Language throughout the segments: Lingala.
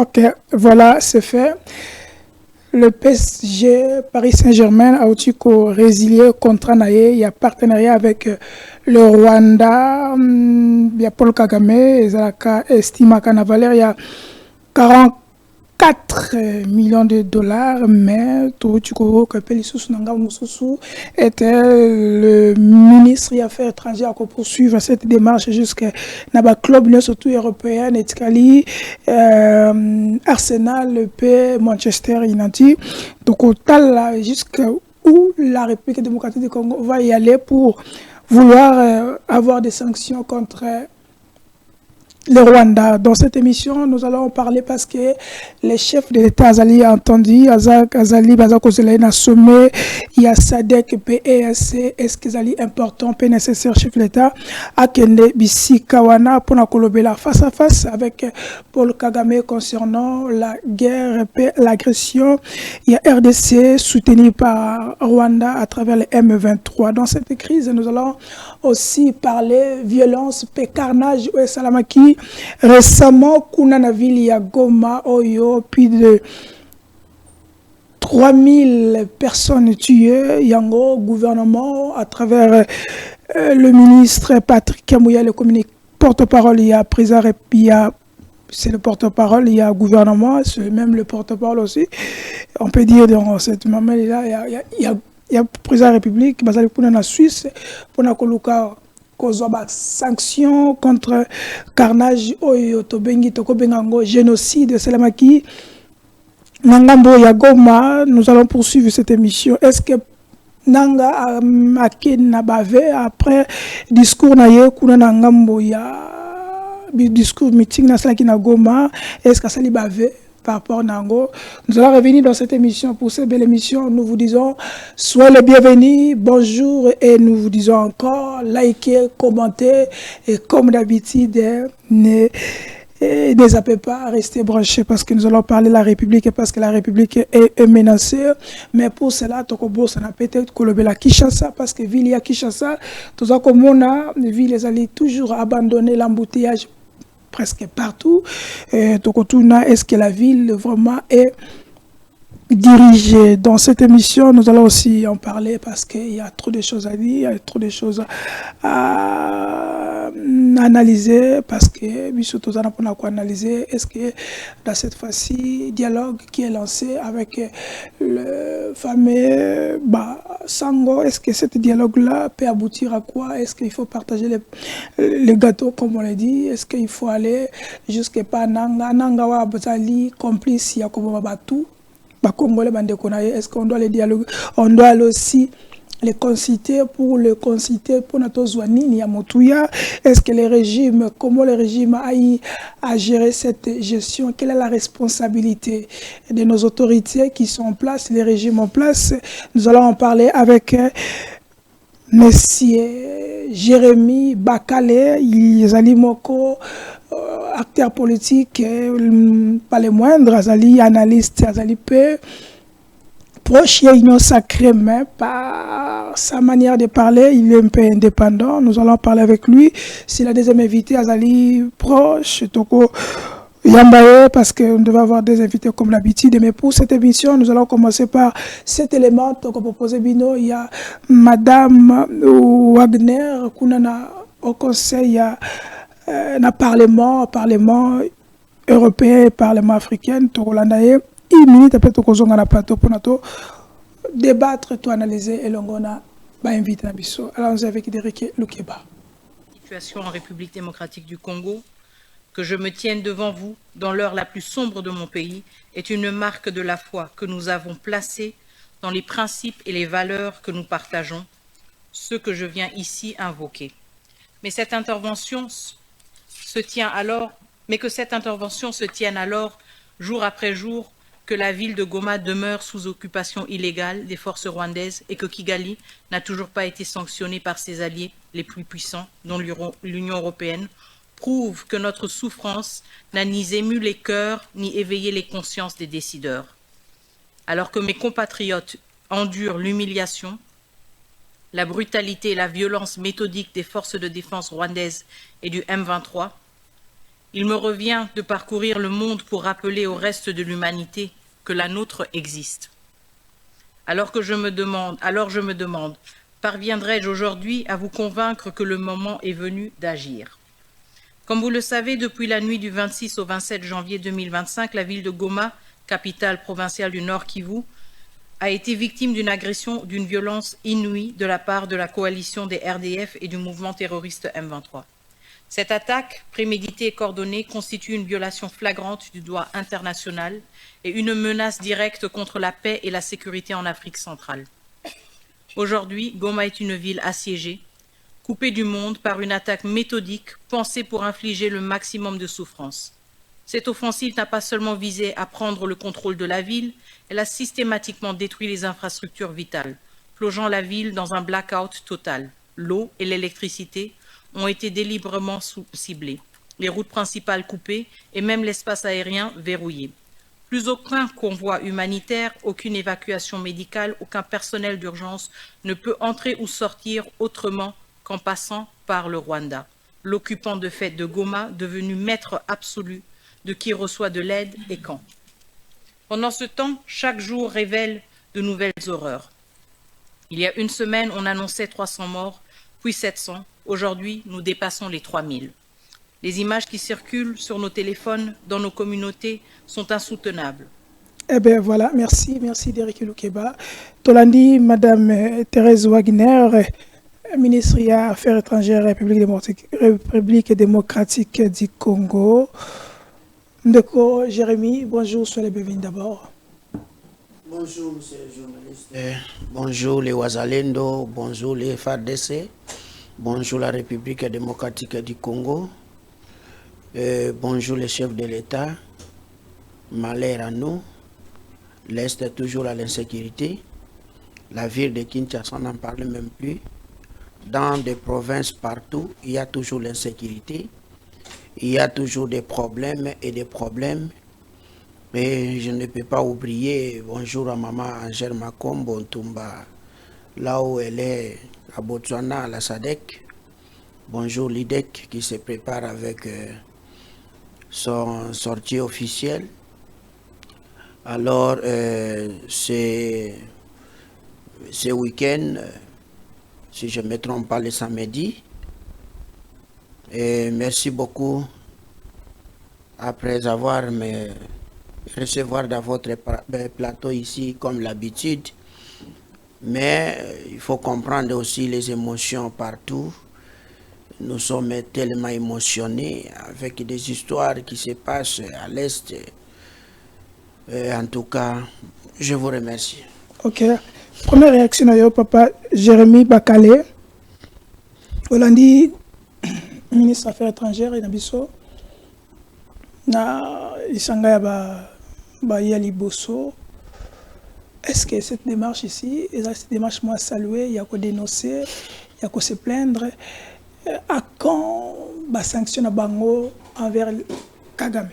Ok, voilà, c'est fait. Le PSG, Paris Saint-Germain, a aussi résilié contrat naïe. Il y a partenariat avec le Rwanda. Il y a Paul Kagame, Ezalaka, Estima Canavalère. Il y a 44 millions de dollars, mais Touchiko Kapelisus Nanga Moussousou était le ministre des Affaires étrangères pour poursuivre cette démarche jusqu'à Naba Club, surtout européenne, Etkali, Arsenal, le P, Manchester United. Donc, au total, jusqu'à où la République démocratique du Congo va y aller pour vouloir avoir des sanctions contre le Rwanda. Dans cette émission, nous allons en parler parce que les chefs de l'État Azali a entendu, Azali, Bazakozelaï a sommet, il y a SADC, PESC, est-ce qu'ils allaient important, peu nécessaire, chef de l'État, à Kende, Bissi, Kawana, pour la face à face avec Paul Kagame concernant la guerre, l'agression. Il y a RDC soutenu par Rwanda à travers les M23. Dans cette crise, nous allons aussi parler violence, carnage au Salamaki. Récemment, Kunana ville ya Goma, Oyo, plus de 3000 personnes tuées. Yango, gouvernement, à travers le ministre Patrick Kamouya, le porte-parole, il y a président, c'est le porte-parole, il y a gouvernement, c'est même le porte-parole aussi. On peut dire dans cette moment-là, il y a président de la République, basé en la Suisse, pour la colocar sanctions contre carnage oyo tobengi tokobengango génocide Salamaki Nangambo ya Goma. Nous allons poursuivre cette émission. Est-ce que Nanga Akena Bave après discours naye kuna Nangambo ya discours meeting na Salaki na Goma, est-ce que Sali Bave par rapport à Nango? Nous allons revenir dans cette émission. Pour cette belle émission, nous vous disons soyez les bienvenus, bonjour, et nous vous disons encore likez, commentez, et comme d'habitude, ne zappez pas, restez branchés parce que nous allons parler de la République et parce que la République est menacée. Mais pour cela, Tokobo, ça n'a peut-être que le Kinshasa parce que ville ya Kinshasa, tout ça comme on a, ville les alliés toujours abandonner l'embouteillage presque partout. Est-ce que la ville vraiment est dirigée? Dans cette émission, nous allons aussi en parler parce qu'il y a trop de choses à dire, il y a trop de choses à analyser parce que surtout on a quoi analyser. Est-ce que dans cette fois-ci, dialogue qui est lancé avec le fameux Sango, est-ce que ce dialogue-là peut aboutir à quoi? Est-ce qu'il faut partager les gâteaux comme on l'a dit? Est-ce qu'il faut aller jusqu'à pas Nanga wa Bazali complice ya comme Batou? Est-ce qu'on doit les dialoguer? On doit aller aussi les conciter pour notre Zouani, Motouya. Est-ce que les régimes, comment les régimes a géré cette gestion? Quelle est la responsabilité de nos autorités qui sont en place, les régimes en place? Nous allons en parler avec Monsieur Jérémy Bakale, Izali Moko, acteur politique, pas les moindres, Azali analyste, Azali peu proche, il y a sacré, mais par sa manière de parler, il est un peu indépendant. Nous allons parler avec lui. S'il a des invités, Azali proche, Toko Yambaye, parce qu'on devait avoir des invités comme l'habitude. Mais pour cette émission, nous allons commencer par cet élément. Toko proposé Bino, il y a Madame Wagner, Kunana au Conseil, il y a un parlement européen et parlement africain, Tokolandaye. Une minute après Tokozonga na plateau pour nous débattre, tout analyser et l'ongona va inviter à Bisso. Allons avec Derek Lukeba. Situation en République démocratique du Congo, que je me tienne devant vous dans l'heure la plus sombre de mon pays, est une marque de la foi que nous avons placée dans les principes et les valeurs que nous partageons, ceux que je viens ici invoquer. Mais cette intervention se tienne alors jour après jour que la ville de Goma demeure sous occupation illégale des forces rwandaises et que Kigali n'a toujours pas été sanctionnée par ses alliés les plus puissants, dont l'Union européenne, prouve que notre souffrance n'a ni ému les cœurs ni éveillé les consciences des décideurs. Alors que mes compatriotes endurent l'humiliation, la brutalité et la violence méthodique des forces de défense rwandaises et du M23, Il me revient de parcourir le monde pour rappeler au reste de l'humanité que la nôtre existe. Alors je me demande, parviendrai-je aujourd'hui à vous convaincre que le moment est venu d'agir? Comme vous le savez, depuis la nuit du 26 au 27 janvier 2025, la ville de Goma, capitale provinciale du Nord Kivu, a été victime d'une agression d'une violence inouïe de la part de la coalition des RDF et du mouvement terroriste M23. Cette attaque, préméditée et coordonnée, constitue une violation flagrante du droit international et une menace directe contre la paix et la sécurité en Afrique centrale. Aujourd'hui, Goma est une ville assiégée, coupée du monde par une attaque méthodique pensée pour infliger le maximum de souffrance. Cette offensive n'a pas seulement visé à prendre le contrôle de la ville, elle a systématiquement détruit les infrastructures vitales, plongeant la ville dans un blackout total. L'eau et l'électricité ont été délibérément ciblées, les routes principales coupées et même l'espace aérien verrouillé. Plus aucun convoi humanitaire, aucune évacuation médicale, aucun personnel d'urgence ne peut entrer ou sortir autrement qu'en passant par le Rwanda, l'occupant de fait de Goma, devenu maître absolu de qui reçoit de l'aide et quand. Pendant ce temps, chaque jour révèle de nouvelles horreurs. Il y a une semaine, on annonçait 300 morts, puis 700. Aujourd'hui, nous dépassons les 3000. Les images qui circulent sur nos téléphones, dans nos communautés, sont insoutenables. Eh bien voilà, merci Derek Lukeba. Tolandi, Madame Thérèse Wagner, ministre des Affaires étrangères République démocratique du Congo. Ndeko Jérémy, bonjour, soyez les bienvenus d'abord. Bonjour, monsieur le journaliste. Bonjour les Ouazalendo, bonjour les FARDC, bonjour la République démocratique du Congo, bonjour les chefs de l'État. Malheur à nous, l'Est est toujours à l'insécurité. La ville de Kinshasa, on n'en parle même plus. Dans des provinces partout, il y a toujours l'insécurité. Il y a toujours des problèmes et des problèmes. Mais je ne peux pas oublier, bonjour à maman Angèle Makombo Ntumba, là où elle est, à Botswana, à la SADC. Bonjour l'IDEC qui se prépare avec son sortie officielle. Alors, ce week-end, si je ne me trompe pas, le samedi. Et merci beaucoup après avoir me recevoir dans votre plateau ici comme l'habitude. Mais il faut comprendre aussi les émotions partout. Nous sommes tellement émotionnés avec des histoires qui se passent à l'Est. En tout cas, je vous remercie. Ok. Première réaction à papa Jérémy Bakale. Hollandi, ministre des Affaires étrangères et Nabiso. Na Isanga ba Yali Bosso. Est-ce que cette démarche ici, cette démarche moi saluer, il y a qu'à dénoncer, il y a qu'à se plaindre, à quand ba sanction à Bango envers Kagame?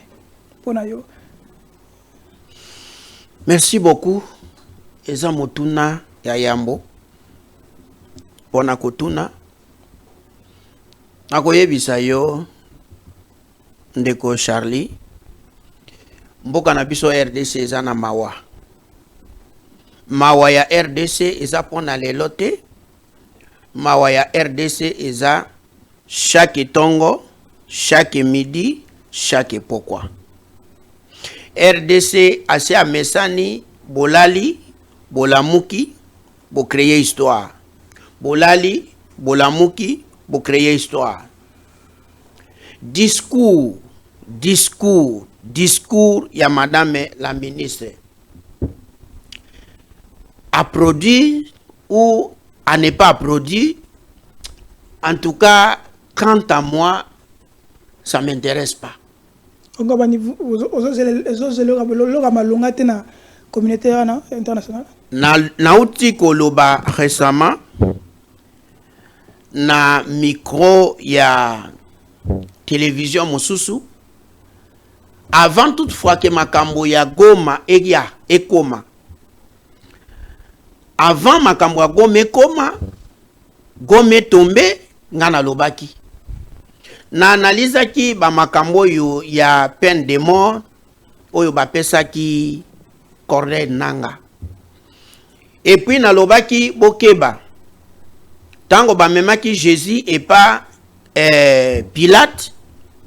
Ponayo. Merci beaucoup. Eza motuna ya yambo. Pona kotuna. Nakoyebisa yo ndeko Charlie. Mboka na biso RDC eza na mawa. Mawa ya RDC eza pona lelo te. Mawa ya RDC eza chaque tongo, chaque midi, chaque pokwa. RDC ase amesani bolali, bolamuki, bo créer histoire. Bolali, bolamuki, bo créer histoire. Discours ya madame la ministre. À produire ou à ne pas produire. En tout cas, quant à moi, ça ne m'intéresse pas. Communauté internationale. Nauti koloba récemment na micro ya télévision mosusu avant toutefois que makambo ya Goma ekoma avant makambo ya Goma ekoma Goma tombe ngana lobaki na analyse ki ba makambo yo ya peine de mort oyo ba pesa ki Corneille Nangaa. Et puis na lobaki bokeba tango ba memaki Jésus et pas Pilate.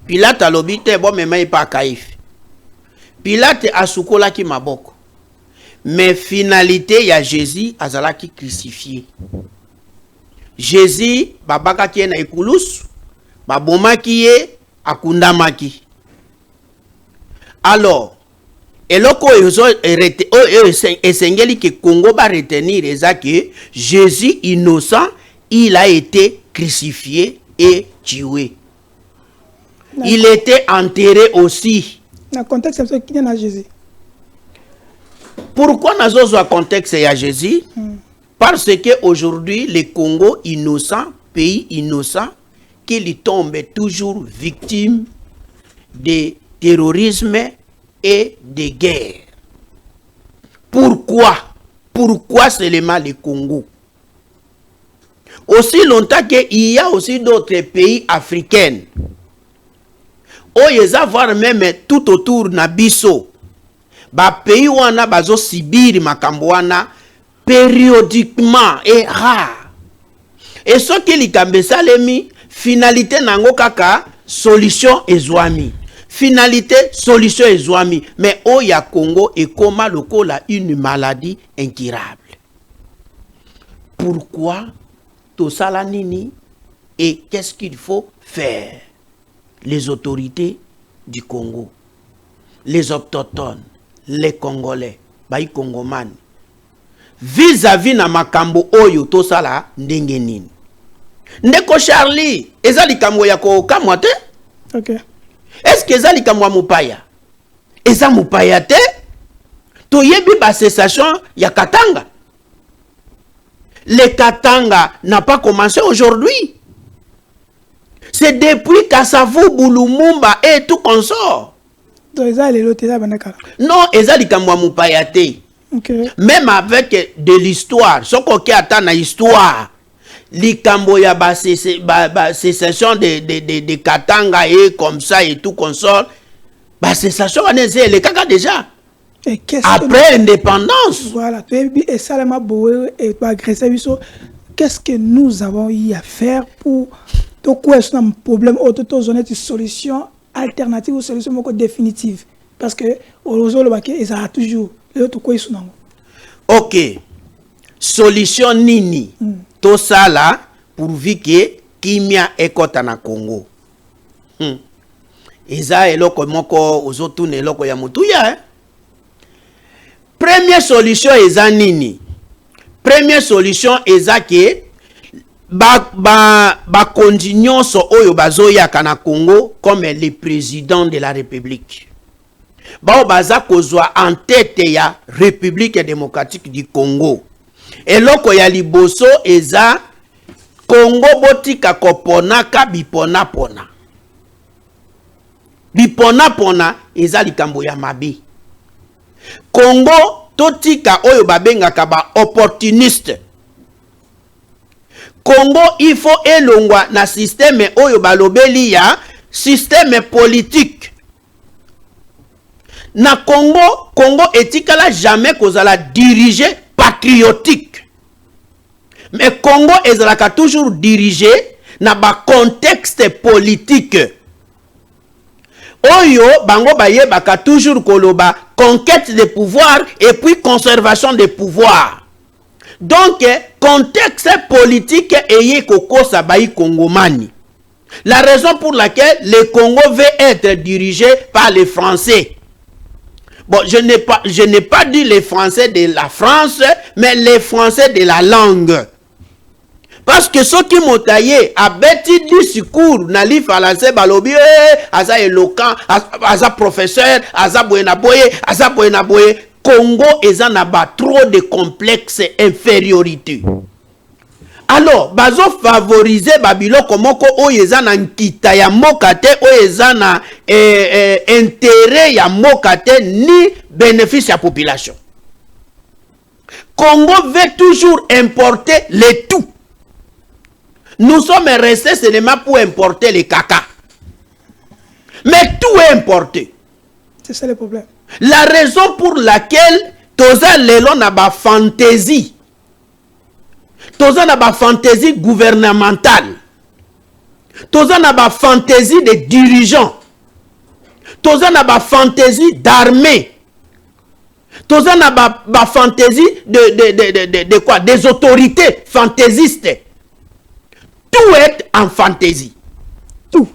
Pilate alobi te bo mema pas Caïphe. Pilate asukola ki maboko. Mais finalité ya Jésus azalaki crucifié. Jésus babaka ki na ekulusu babomaki ye akundamaki. Alors eloko esengeli que Congo va retenir que Jésus innocent, il a été crucifié et tué. Il était enterré aussi. Dans le contexte qui est dans Jésus. Pourquoi nous avons un contexte à Jésus? Parce que aujourd'hui le Congo innocent, pays innocent, qu'il tombe toujours victime de terrorisme et de guerre. Pourquoi? Pourquoi seulement le Congo? Aussi longtemps qu'il y a aussi d'autres pays africains. Oye voir même tout autour Nabiso. Ba pays wana bazo Sibiri makambwana périodiquement et rare. Et ce qui likambe salemi finalité nango kaka solution ezwami. Finalité, solution ezwami. Mais au ya Congo et comment le Congo une maladie incurable. Pourquoi tout ça la nini et qu'est-ce qu'il faut faire? Les autorités du Congo, les autochtones, les Congolais, les Congomani, vis-à-vis na makambo oyo tout ça la ndenge nini. Ndeko Charlie, eza likambo ya ko kamwa te? OK. Est-ce que ça likamwa mupaya? Eza mupaya te? To yebi ba cessation ya Katanga. Le Katanga n'a pas commencé aujourd'hui. C'est depuis Kasavu, Boulumumba et tout consort. Donc eza le loté là banaka. Non, eza likamwa mupaya te. OK. Même avec de l'histoire, ce qu'on qui attend na histoire. Likambo ya ba cessation de Katanga et comme ça et tout consort, ba cessation on est le kaka déjà. Et après indépendance. Voilà, et Salama Boé et agressé. Qu'est-ce que nous avons eu à faire pour quoi est-ce un problème autour de une solution alternative ou solution définitive? Parce que aujourd'hui ils ont toujours l'autre quoi ils sont. OK. Solution nini? Tout ça là pourvu que kimia ekota na Congo. Eza eloko moko ozotuna eloko ya mutuya. Première solution eza nini? Première solution eza que ba continuons so oyo bazoya kana Congo comme le président de la République. Ba baza kozwa en tête ya République démocratique du Congo. Eloko ya liboso eza Congo botika koponaka bipona pona. Bipona pona eza likambo ya mabe. Congo totika oyo babengaka ba opportuniste. Congo il faut elongwa na système oyo balobeli ya système politique. Na Congo etikala jamais kozala dirigé patriotique. Mais Congo ezalaka toujours dirigé na ba contexte politique. Oyo bango bayebaka toujours koloba conquête de pouvoir et puis conservation de pouvoir. Donc contexte politique eye kokosa bayi Congomani. La raison pour laquelle le Congo veut être dirigé par les Français. Bon, je n'ai pas dit les Français de la France, mais les Français de la langue. Parce que ceux qui m'ont taillé, à bêti discours, nali falasé balobi, aza éloquent, aza professeur, aza boyenaboye, Congo eza naba trop de complexe infériorité. Alors, bazo favoriser babilo komoko oyeza na nkita ya mokate oyeza na intérêt ya mokate ni bénéfice à population. Congo veut toujours importer le tout. Nous sommes restés seulement pour importer les caca. importer. C'est ça le problème. La raison pour laquelle toza lelo na ba fantaisie. Toza na ba fantaisie gouvernementale. Toza na ba fantaisie des dirigeants. Toza na ba fantaisie d'armée. Toza na ba fantaisie de quoi? Des autorités fantaisistes. Tout est en fantaisie. Tout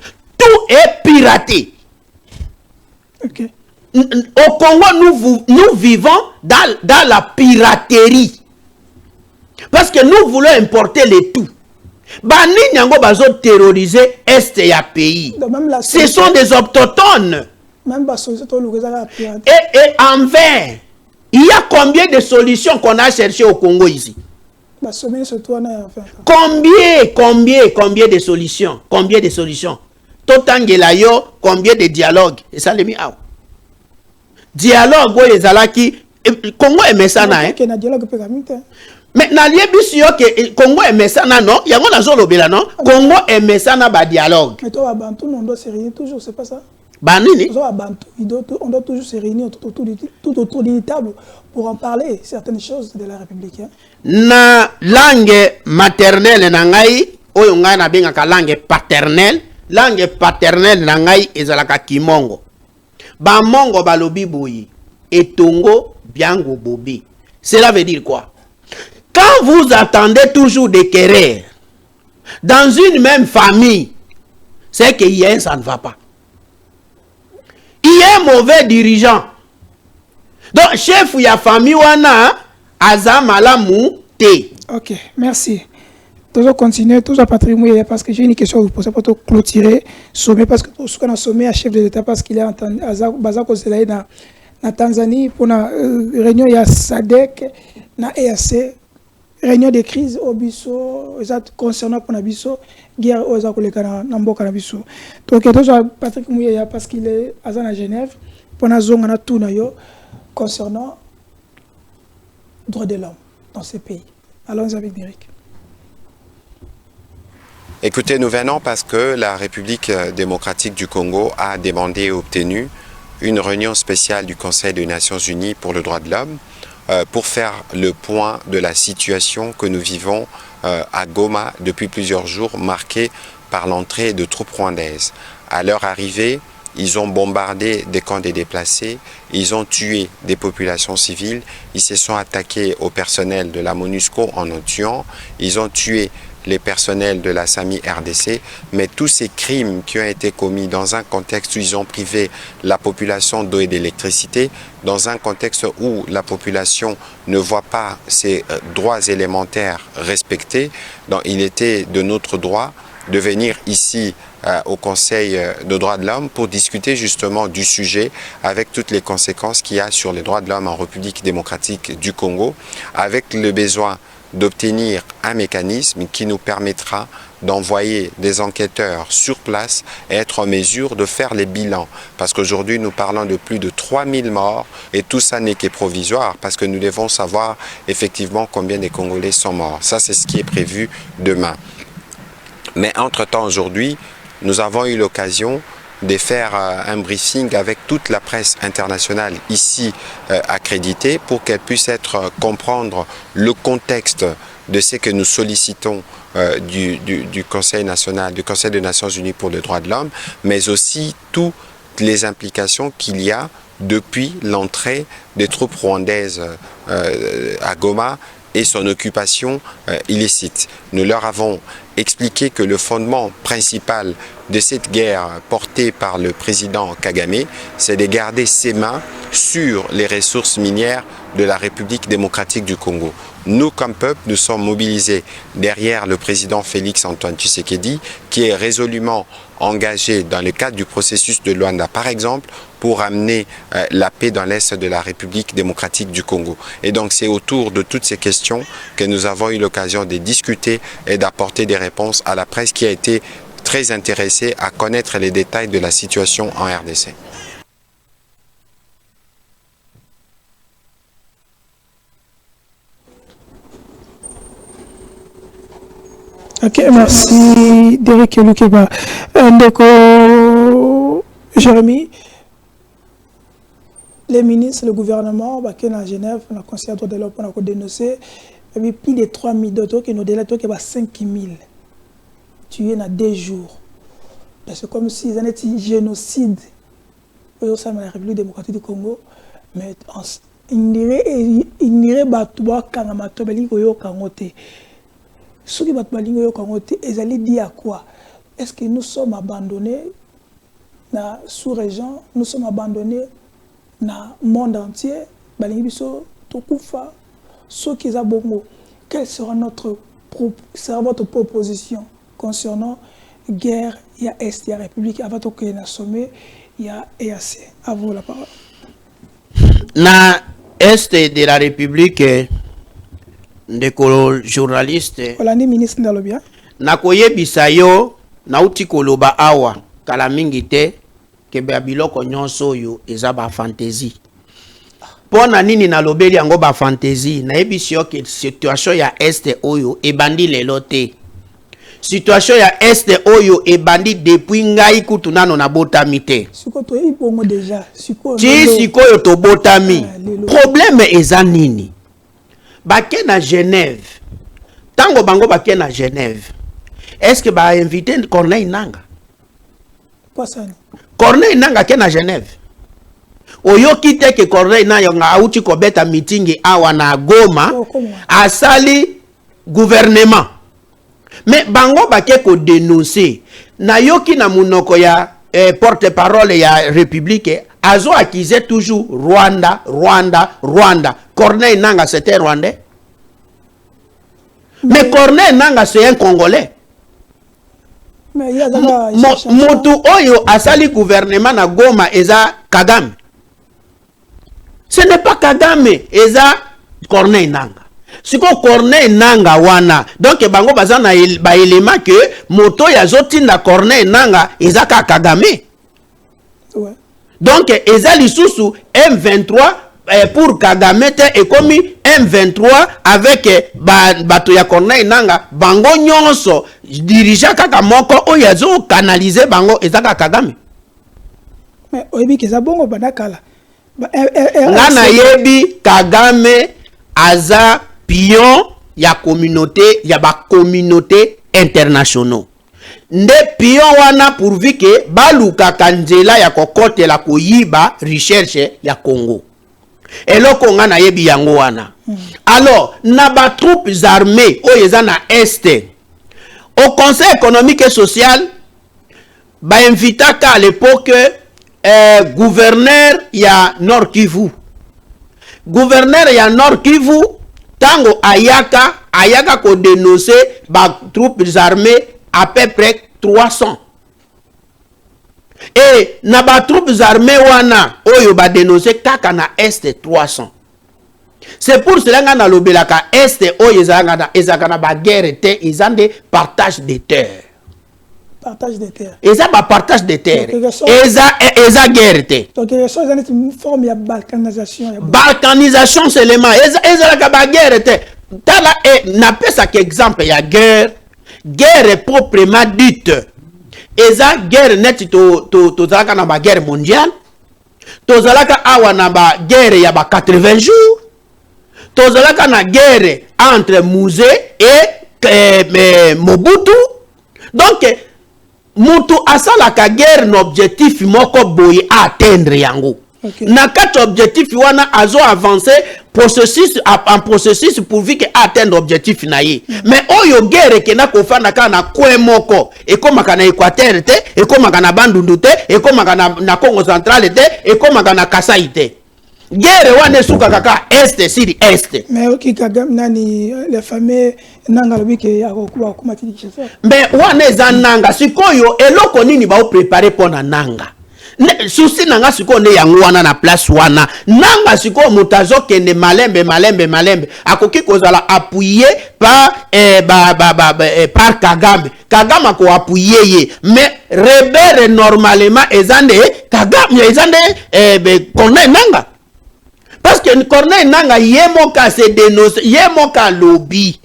est piraté. Okay. Au Congo, nous vivons dans la piraterie. Parce que nous voulons importer les tout. Bani nyango bazo terroriser est ya pays. Ce sont des autochtones. Même Et envers, il y a combien de solutions qu'on a cherchées au Congo ici? Combien de solutions? Combien de solutions? Totangela yo, combien de dialogues? Et ça les mis out. Dialogue, oui, les alaki. Congo aimait ça, hein? Mais na liebi yo que Congo aimait ça, non? Il y a un zolo bela, non? Congo aimait ça, na ba dialogue. Mais toi, Bantou, on doit se réunir toujours, c'est pas ça? Banini? On doit toujours se réunir tout autour d'une table pour en parler certaines choses de la République. Hein? Na langue maternelle na ngai, oyo ngai na benga ka langue paternelle na ngai ezalaka kimongo. Ba mongo balobi boyi, etongo biango bobi. Cela veut dire quoi? Quand vous attendez toujours des querelles dans une même famille, c'est que hier ça ne va pas. Il y a un mauvais dirigeant. Donc, chef ou ya famille wana azamalamu te. Ok, merci. Toujours continuer, toujours patrimoine, parce que j'ai une question à vous poser pour clôturer sommet, parce que ce qu'on a sommet à chef de l'État, parce qu'il est en Tanzanie, pour la réunion, il y a SADC, na EAC, réunion de crise au Bisso, concernant pour la Bisso, guerre aux Akoleka na Mboka na Bisso. Donc, toujours Patrick Mouya, parce qu'il est à Genève, pour la zone na tout concernant les droits de l'homme dans ces pays. Allons avec Derek. Écoutez, nous venons parce que la République démocratique du Congo a demandé et obtenu une réunion spéciale du Conseil des Nations Unies pour le droit de l'homme pour faire le point de la situation que nous vivons à Goma depuis plusieurs jours, marquée par l'entrée de troupes rwandaises. À leur arrivée, ils ont bombardé des camps des déplacés, ils ont tué des populations civiles, ils se sont attaqués au personnel de la MONUSCO en nous tuant, ils ont tué les personnels de la SAMI RDC, mais tous ces crimes qui ont été commis dans un contexte où ils ont privé la population d'eau et d'électricité, dans un contexte où la population ne voit pas ses droits élémentaires respectés, donc il était de notre droit de venir ici au Conseil de droits de l'homme pour discuter justement du sujet avec toutes les conséquences qu'il y a sur les droits de l'homme en République démocratique du Congo, avec le besoin d'obtenir un mécanisme qui nous permettra d'envoyer des enquêteurs sur place et être en mesure de faire les bilans. Parce qu'aujourd'hui, nous parlons de plus de 3000 morts et tout ça n'est que provisoire parce que nous devons savoir effectivement combien de Congolais sont morts. Ça, c'est ce qui est prévu demain. Mais entre-temps, aujourd'hui, nous avons eu l'occasion de faire un briefing avec toute la presse internationale ici accréditée pour qu'elle puisse comprendre le contexte de ce que nous sollicitons du Conseil national, du Conseil des Nations Unies pour les droits de l'homme, mais aussi toutes les implications qu'il y a depuis l'entrée des troupes rwandaises à Goma et son occupation illicite. Nous leur avons expliqué que le fondement principal de cette guerre portée par le président Kagame, c'est de garder ses mains sur les ressources minières de la République démocratique du Congo. Nous, comme peuple, nous sommes mobilisés derrière le président Félix Antoine Tshisekedi, qui est résolument engagé dans le cadre du processus de Luanda, par exemple, pour amener la paix dans l'Est de la République démocratique du Congo. Et donc, c'est autour de toutes ces questions que nous avons eu l'occasion de discuter et d'apporter des réponses à la presse qui a été très intéressée à connaître les détails de la situation en RDC. Ok, merci Derek Lukeba. Ndeko Jérémy, les ministres, le gouvernement, qui est à Genève, on a conseillé à droit de l'homme, on a dénoncé, il y a plus de 3 000 d'autres qui nous délai, qui est 5 000 tués dans 2 jours. C'est comme s'ils avaient un génocide au sein de la République démocratique du Congo, mais il n'irait pas quand on a dit ceux qui ont dit ils allaient dire quoi? Est-ce que nous sommes abandonnés dans sous-région, nous sommes abandonnés dans le monde entier? Quelle sera votre proposition concernant la guerre? Il y a Est, il y a République, avant qu'il y ait un sommet, il y a EAC. À vous la parole. Na Est de la République, de journaliste, Olani ministre Ndalobia. na koyebisa yo nauti koloba awa kala mingi te kebe biloko nyonso oyo eza ba fantasy. Pona nini nalobeli yango ba fantasy na yebisi yo ke situation ya Est oyo ebandi lelo te. Situation ya Est oyo ebandi depuis ngai kutu nano na botami te. Sikoto ibongo déjà. Sikoyo to botami. Problème eza nini? Bake na Genève. Tango bango bake na Genève. Est-ce que ba invité Corneille Nanga? Pas ça. Corneille Nanga ke na Genève. Oyo kite ke Corneille Nanga auti ko beta meeting awa na Goma asali gouvernement. Mais bango bake ko dénoncer na yoki na munoko ya porte-parole ya République azo accusé toujours Rwanda. Corneille Nanga c'était Rwandais. Mais Corneille Nanga c'est un Congolais. Mais il y a Motu oyo asali gouvernement na Goma eza Kagame. Ce n'est pas Kagame, eza Corneille Nanga. Siko Corneille Nanga wana. Donc bango baza na ba élément que moto ya zotinda Corneille Nanga eza ka Kagame. Ouais. Donc eza lisusu M23 pour Kagame te et comme M23 avec bato ya Corneille Nanga bango nyonso dirija kaka moko oyo zo canaliser bango eza ka Kagame. Mais oyebi ke za bongo banakala. Ngana yebi Kagame aza pion ya communauté ya ba communauté internationaux. Nde pion wana pourvu que baluka kanzela ya kokote la koyiba recherche ya Congo. Eloko ngana yebi yango wana. Alors, na ba troupes armées oyeza na Est. Au Conseil économique et social ba invita ka à l'époque gouverneur ya Nord Kivu. Gouverneur ya Nord Kivu tango ayaka ko dénoncer ba troupes armées à peu près 300. Et na ba troupes armées wana oyo ba dénoncer kaka na Est 300. C'est pour cela nga na lobelaka Est oyo ezaka na ba guerre te ezande partage des terres. Partage des terres. Eza ba partage des terres. Eza guerre te. Donc il y a une forme de balkanisation. Balkanisation seulement. Eza la ba guerre te. Tala na pesa que exemple ya guerre proprement dite. Eza guerre net to zalaka na ba guerre mondiale. To zalaka awa na ba guerre ya ba 80 jours. To zalaka na guerre entre Mouzé et Mobutu. Donc Mutu asalaka guerre n'objectif moko boye a atteindre yango. Okay. Na kati objectif wana azo avancer en processus pourvu que atteindre objectif na ye. Mais oyo guerre ke na kofana ka na kwe moko ekomaka na Équateur te, ekomaka na Bandundu te, ekomaka na Congo central te, ekomaka na Kasai te. Guerre wana suka kaka Est siri Est. Mais ok Kagame nani les fameux nanga lobi ke yakokuba kumati dikisa. Mais wana eza nanga sikoyo eloko nini ba préparer pona nanga. Souci nanga siko ne yango wana na place wana nanga siko mutazo kende malembe akoki kozala appuyé par par Kagame ko appuyé ye mais rebelle normalement ezande Kagame ezande Corneille Nanga parce que Corneille Nanga yemoka se dénonce yemoka lobby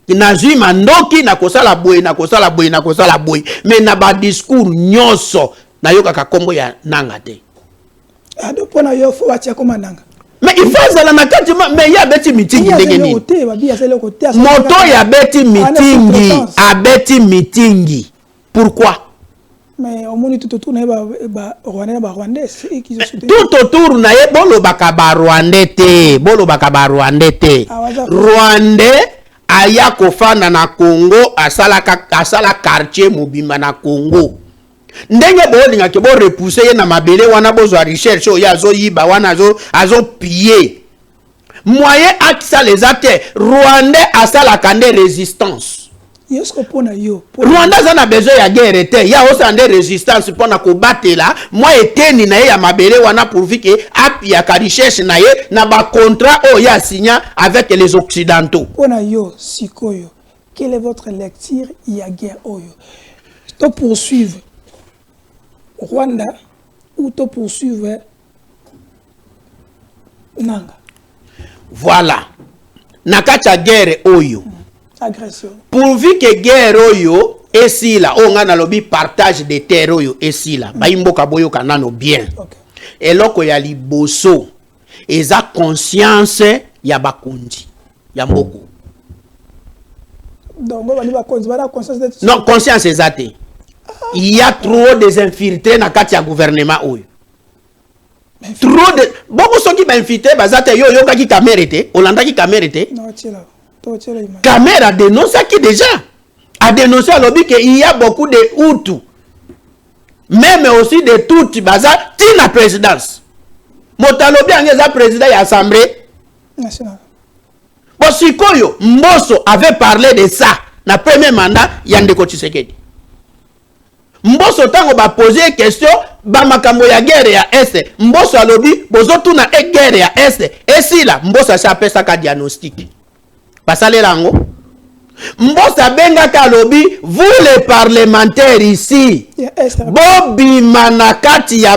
nazui mandoki na kosala boy mais na ba discours nyonso na yoka ka kombo ya nanga te. Ado pona yo fo watia koma nanga. Mais il faut ça na kati mais ya beti meeting ndenge nini. Moto ya beti meeting, a beti meeting. Pourquoi? Mais au moins tout autour na Rwandais tout autour na ye bolo baka ba Rwandais te, bolo baka ba Rwandais te. Rwandais aya kofanda na Congo asala quartier mobimba na Congo. Ndenge bolinga ke bo repousser ye na mabele wana bozwa recherche o ya zo yiba wana azo piller. Moyen akisa les acteurs Rwandais asala kande résistance. Rwanda zana besoin ya guerre te ya osande résistance pona ko batela moi eteni na ye ya mabele wana pourvu que api ya recherche na ye na ba contrat o ya signa avec les occidentaux. Pona yo sikoyo, quelle est votre lecture ya guerre oyo? To poursuivre Rwanda ou to poursuivre Nanga? Voilà. Nakacha guerre oyo. Agression. Pourvu que guerre oyo esila o ngana lobi partage de terre oyo esila ba imboka boyo kanano bien. Okay. Eloko ya liboso eza conscience ya bakundi ya mboko. Donc on va conscience de non conscience ezate. Il y a trop des infiltrés na kati ya gouvernement oyo. Trop de beaucoup sont qui ba infiltré bazate yo kaki caméra te, Olanda ki caméra te. Non, tchela. Caméra dénonce qui déjà a dénoncé à lobby qu'il y a beaucoup de Hutus, même aussi de Tutsi, baza tina présidence. Motalobi angeza président de l'Assemblée nationale. Bon, Sikoyo, Mbosso avait parlé de ça na premier mandat Yandeko Tshisekedi. Mbosso tango ba poser question ba makambo ya guerre ya Est. Mbosso alobi bozo tuna e guerre ya Est. Et si là Mbosso sa pesa ka diagnostic. Pasale rango. Mbossa benga kalobi, vous les parlementaires ici, Bobi manakati ya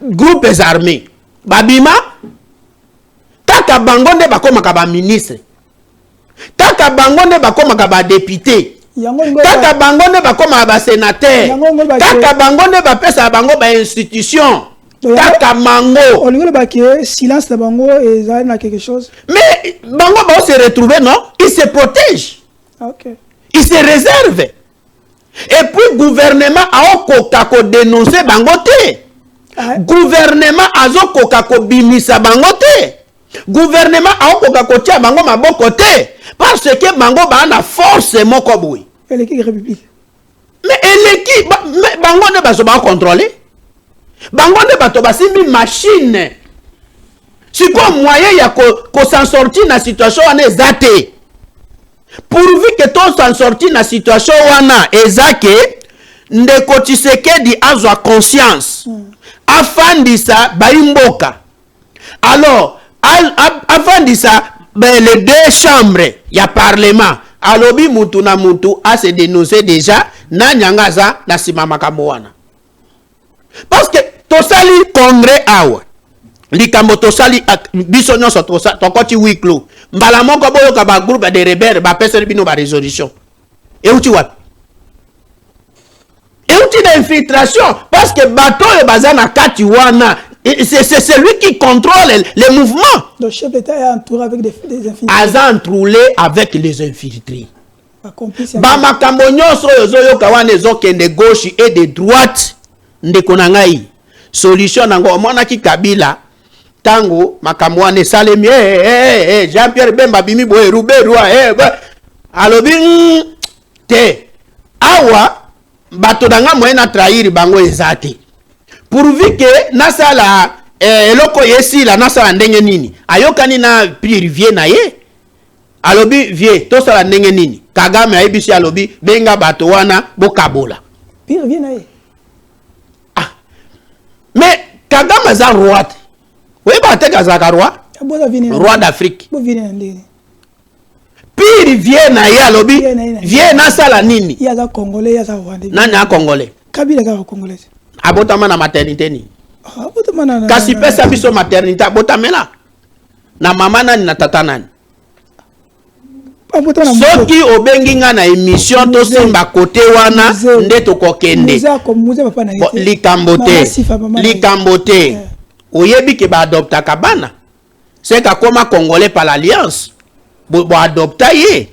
groupes armés. Babima, taka bangonde bakoma kaba ministre. Taka bangonde bakoma kaba député. Taka bangonde bakoma ba sénateur. Taka bangonde bapesa bango ba institution. Taka mango. On lui dit silence de bango et ça a quelque chose. Mais bango va se retrouver non, il se protège. Okay. Il se réserve. Et puis gouvernement a okoka ko dénoncer bango te. Gouvernement a okoka ko bimisa bango te. Gouvernement a okoka ko tia bango maboko te parce que bango ba na force moko boy. Et l'équipe république. Mais l'équipe bango ne ba so ba contrôler. Bango de bato basimbi machine. Si quoi moyen ya ko s'en sortir na situation wana ezate. Pourvu que ton s'en sortir na situation wana ezake ndeko Tshisekedi azwa conscience. Afandisa baimboka. Alors afandisa les deux chambres ya parlement. Alobi mutu na mutu a se dénoncer déjà na nyangaza na simama kamoana. Parce que tosali congrès awa likambo tosali biso nyonso tokoti wiklo mbala moko boyo ka ba groupe de rebelles ba pesa bino ba résolution euti wapi euti d'infiltration parce que bato e bazana kati wana c'est celui qui contrôle les mouvements. Le chef d'État est entouré avec des infiltrés. Azan entouré avec les infiltrés. Ba makambo nyonso yozo yoka wana ezokende gauche et de droite. Ndeko na ngai solution nango mona ki Kabila tango makambo ane salemi Jean-Pierre Bemba bimi boye Ruberwa alobi te awa bato danga moyena trahir bango ezate pourvu que nasala eloko yesi la nasala ndenge nini ayokani na Pierre Vie na ye alobi vie to sala ndenge nini Kagame ayebisi alobi benga bato wana bokabola Pierre Vie na ye. Mais Kagame est un roi. Oui, un roi d'Afrique. Puis il vient na ya lobby, vient na sala nini. Il y a des Congolais, il y a des Rwandais. Nani a Congolais. Kabila est Congolais. Abotama na maternité ni. Kasi pesa biso maternité abotamela. Na mama nani na tata nani. soki obengi nga na émission tosimba côté wana nde tokokende likambo te oyebi ke baadoptaka bana c'est kakoma congolais par l'alliance boadopta ye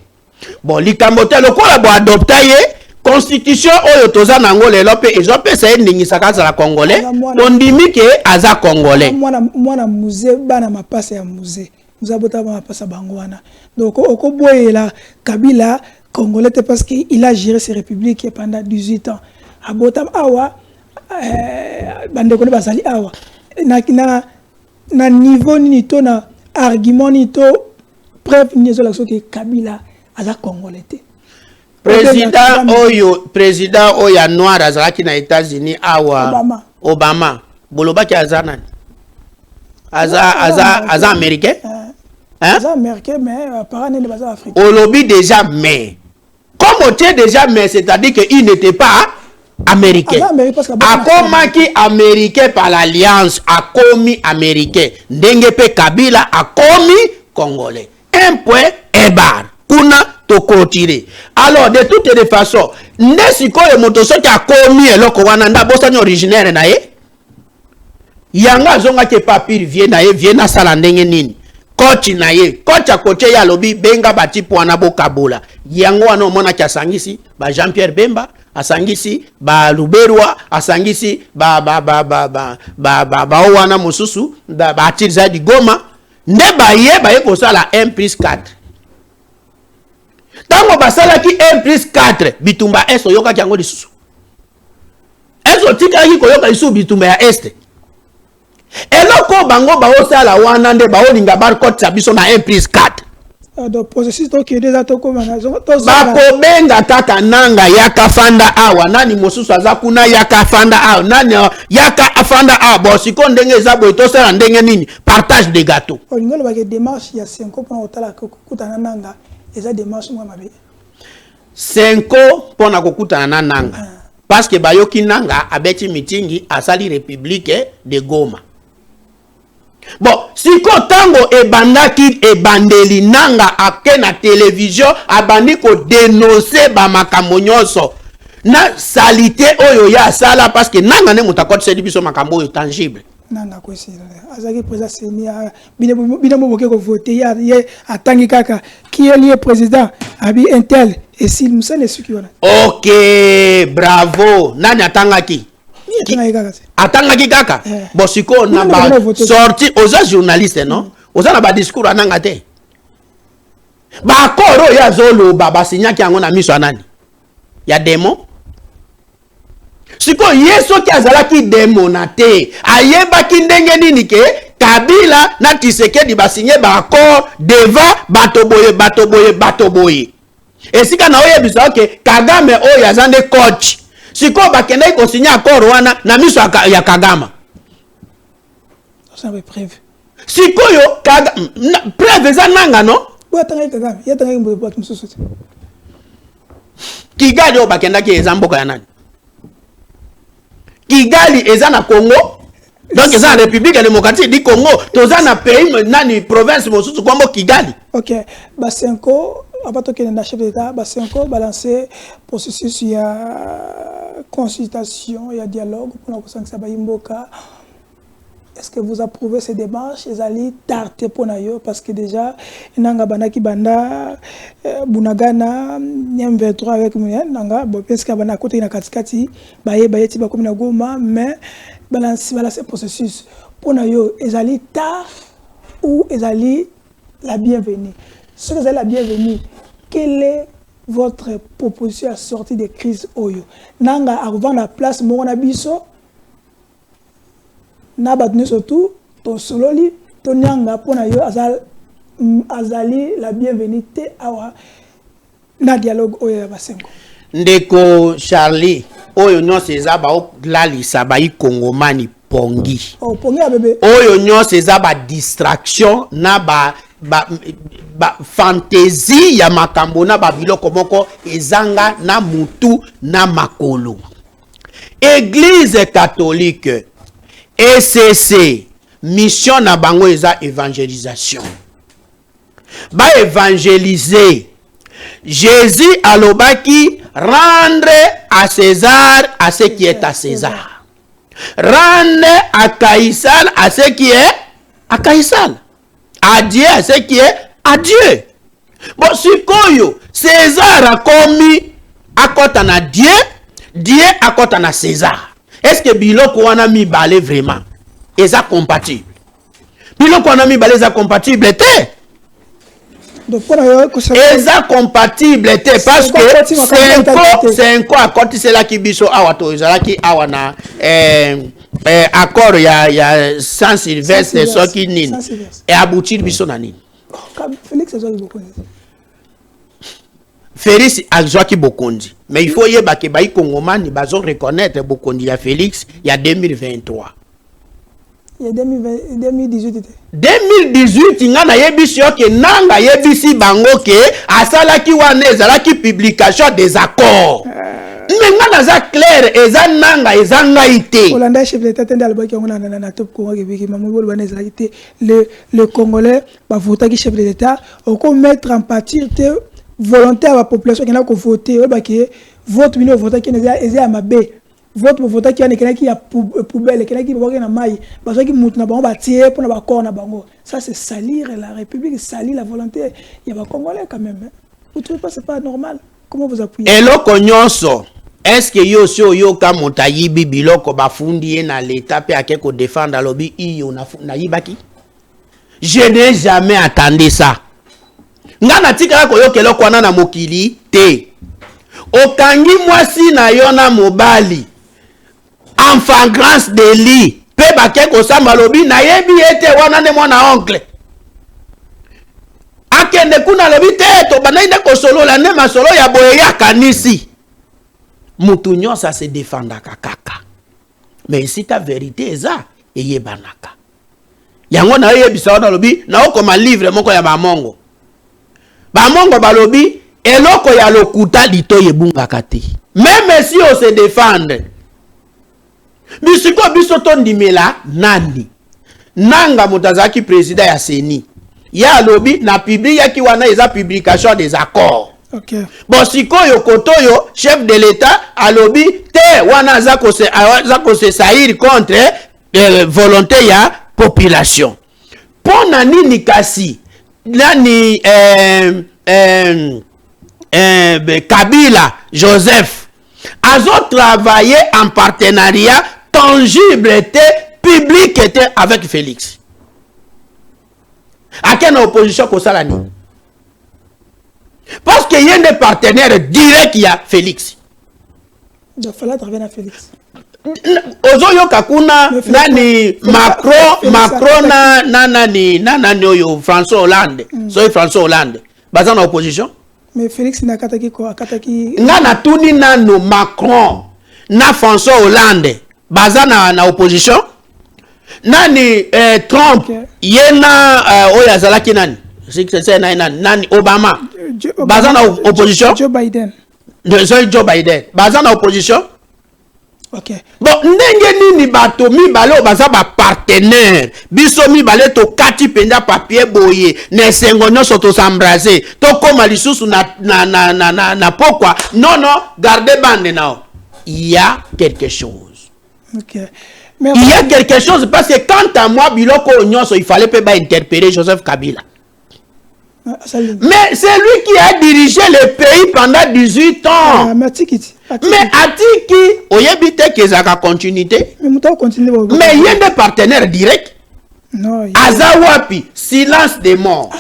bon likambo te lokola boadopta ye constitution oyo toza nango lelo mpe ezopesa ye ndingisaka azala congolais ondimi ke aza congolais mwana musée bana mapasa ya musée Muzabota mapasa bango wana donc okoboyela Kabila congolais parce qu'il a géré ses républiques pendant 18 ans abota awa bandeko ne bazali awa na niveau ni to na argument ni to preuve ni zo la que Kabila aza congolais te président oyo noir azalaki na États-Unis awa Obama bolobaki aza nani aza américain aza américain mais apparemment il est africain olobi déjà mais comme tu es déjà mais c'est-à-dire que il n'était pas américain akomaki américain par l'alliance akomi américain ndenge pe Kabila akomi congolais un point et barre kuna to continuer alors de toutes les façons nde sikoyo moto soki akomi eloko wana nda bosani originaire na ye yanga zonga ke papier vie na sala ndenge nini coach na ye coach akoche ya lobi benga bati pwana bokabola yango wana omona ki asangisi ba Jean-Pierre Bemba asangisi ba Luberwa asangisi ba wana mosusu ba Tirza di Goma nde ba ye kosala 1+4 tango basalaki 1+4 bitumba est oyoka yango lisusu ezo tikaki koyoka lisusu bitumba ya est eloko bango baosala wana nde baolinga barkotisa biso na 1+4 donc processus to ke déjà to koma na zo bakobenga kaka nanga yaka fanda awa nani mosusu aza kuna yaka fanda awa nani yaka afanda awa bo siko ndenge eza boye tosala ndenge nini partage de gâteau olingolo ba ke démarche ya 5 pour otala kokutana nanga eza démarche mwa mabe 5 pona kokutana na nanga parce que bayoki nanga abeti mitingi asali république de Goma. Bon, siko tango ebandaki ebandeli nanga ake na télévision abandi ko dénoncer ba makambo nyonso na salité oyo ya sala parce que nanga ne mutakoti sedi biso makambo oyo tangible nanga ko sila azaki président senia bina mo boke ko voter ya atangi kaka qui est le président abi intel et s'il nous sait les suki wana OK bravo nani atangaki atangaki kaka bosiko na ba sorti aux journalistes non oza na ba discours ananga te ba koro ya zolo baba sinyaki yango na miso anani ya demo siko yeso ki azalaki demo na te ayebaki ndenge nini ke Kabila na Tshisekedi basinye ba accord devant bato boye esika na oyebisa ok Kagame oyo azande coach siko bakendai ko signer accord wana na miso ya Kagama ça va preuve siko yo preuve za nanga no boatanga Kagame yatanga mbo boat mususu Kigali o bakenda ki ezamboka ya nani Kigali eza na Congo donc eza na République démocratique du Congo toza na pays nani province mosusu kwambo Kigali OK ba 5 avant que le chef d'État ba 5 balancer processus ya consultation ya dialogue pour que ça ba imboka. Est-ce que vous approuvez ces démarches et allez tarter pour nayo parce que déjà nanga banaki banda bunagana M23 avec nanga bon parce que bana côté na katikati baye ti ba comme na Goma mais balancer processus pour nayo ezali tard ou ezali la bienvenue. Si vous avez la bienvenue, quelle est votre proposition à sortir des crises Oyo? Nanga avant la place Mona Biso, Nabatne surtout, ton sololi, ton nyanga pour nayo azali la bienvenue te awa na dialogue Oyo basengo. Ndeko Charlie, Oyo non seza ba lali sabai Kongomani pongi. Oh pongi a bébé. Oyo non seza ba distraction na ba fantaisie ya makambo na babiloko moko ezanga na mutu na makolo. Église catholique ECC mission na bango eza évangélisation. Ba évangéliser Jésus alobaki rendre à César à ce qui est à César. Rendre à Caïsar à ce qui est à Caïsar. À Dieu à ce qui est à Dieu. Bon, sikoyo, César a commis à côté na Dieu, Dieu à côté na César. Est-ce que biloko wana mi balé vraiment? Est-ce compatible? Biloko wana mi balé est compatible te? Est-ce compatible te? Parce que c'est un quoi à côté c'est là qui biso awato, c'est là qui awana accord il y a Saint-Sylvestre ce qui nini et aboutir biso nani. Félix a beaucoup. Félix a joué Bokondi. Mais il faut y avoir que les Congomani reconnaître Bokondi. Il y a Félix, il y a 2023. Il y a 2018. 2018, il y a nanga yebisi bango ke asala ki wane zala ki publication des accords. Mais ngana za clair eza nanga eza ngaité. Hollanda chef d'État tende albaki ngona na top Congo ke biki mambo bana za ité le Congolais ba vota ki chef d'État au mettre en partie volontaire à la population qui n'a qu'à voter, vote mino voter qui est à ma baie, vote voter qui a poubelle, qui a qui va na maille, parce que mout na bango bâtir pour na bakor na bango. Ça c'est salir la République, salir la volonté. Il y a pas Congolais quand même. Vous trouvez pas c'est pas normal? Comment vous appuyez? Et lo konyonso. Est-ce que yo so yo ka motayibi biloko bafundi na l'état pe akeko défendre lobby iyo na yibaki? Je n'ai jamais attendu ça. Ngana tika ko yokelo kwana na mokili te. Okangi mwasi na yona mobali. En flagrance délit. Pe bake ko samba lobi na yebi ete wana ne mwana oncle. Akende kuna lobi te to banainde ko solo la ne masolo ya boye ya kanisi. Mutu nyonsa se défendaka kaka. Mais si ta vérité eza eyebanaka. Yango na yebisa wana lobi na okoma livre moko ya bamongo. Bamongo balobi eloko ya lokuta lito yebungaka te. Même si on se défendre. Bisiko bisoto ndimela nani. Nanga mutazaki président ya Seni. Ya lobi na publia ki wana eza publication des accords. Okay. Bon sikoyo kotoyo chef de l'État a lobi te wana zako se saïr contre volonté ya population. Pona nini kasi nani Kabila Joseph azo travaillé en partenariat tangible était public était avec Félix. À quelle opposition ko salani? Parce qu'il y a des partenaires directs qui a Félix. Il va falloir travailler à Félix. Ozoyo kakuna nani Macron nani oyo François Hollande. Soy François Hollande. Baza na opposition. Mais Félix n'a kataki ko akataki. Ngana tuni nano Macron na François Hollande. Baza na opposition. Nani Trump yena oya zalaki nani? C'est nani Obama. Baza na opposition. Joe Biden. Joe Biden. Baza na opposition. Ok. Bon, ndenge nini bato mibale baza ba partenaire. Biso mibale to kati penda papier boye. Ne sengo nyonso to s'embraser. To koma lisusu na pokwa. Non, gardez bande nao. Il y a quelque chose. Ok. Mais il y a quelque chose parce que quant à moi, biloko nyonso, il fallait pas interpeller Joseph Kabila. Mais c'est lui qui a dirigé le pays pendant 18 ans. Mais Atiki, oyebite kezaka continuité. Mais il y a des partenaires directs. Azawapi, silence des morts.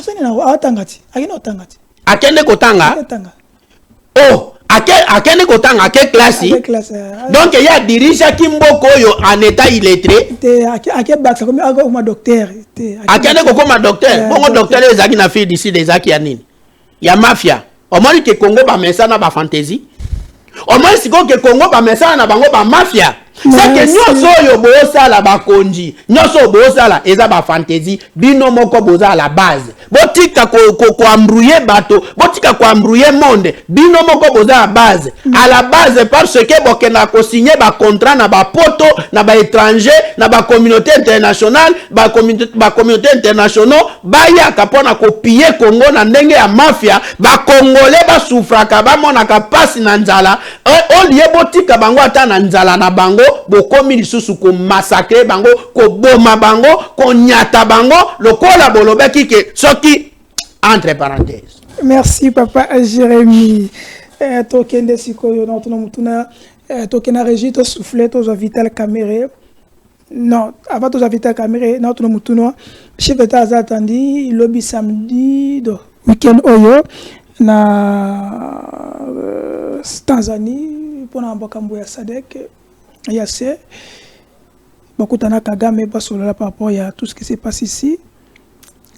Akende kotanga. Oh, akende kotanga ake classe. Donc il y a dirigé Kimboko yo en état illettré. Akende kokoma docteur. Bongo docteur ezaki na fille d'ici des aki ya nini. Ya mafia. Au moins que Congo ba mesana ba fantaisie. Au moins si que Congo ba mesana na bango ba mafia. c'est que nyonso oyo bosala bakonji nyonso bosala eza ba fantaisie bino moko boza à la base botika ko embrouiller bato botika ko embrouiller monde bino moko boza à base à la base parce que bokena ko signer ba contrat na ba poto na ba étranger na ba communauté internationale ba communauté internationale baya kapona ko piller Congo na ndenge ya mafia ba congolais ba souffraka ba monaka pasi na nzala o lié botika bango ata na nzala na bango bokomi lisusu ko massacrer bango ko boma bango ko nyata bango lokola bolobeki ke soki entre parenthèses. Merci papa Jérémy. Tokende sikoyo na tuna mutuna tokena régie to souffler to Vital Caméré. Non, avant to Vital Caméré na tuna mutuna chef d'état attendi lobby samedi do week-end oyo na Tanzanie pour na mbokambo ya SADC yase bakutana Kagame basolola par rapport à tout ce qui s'est passé ici.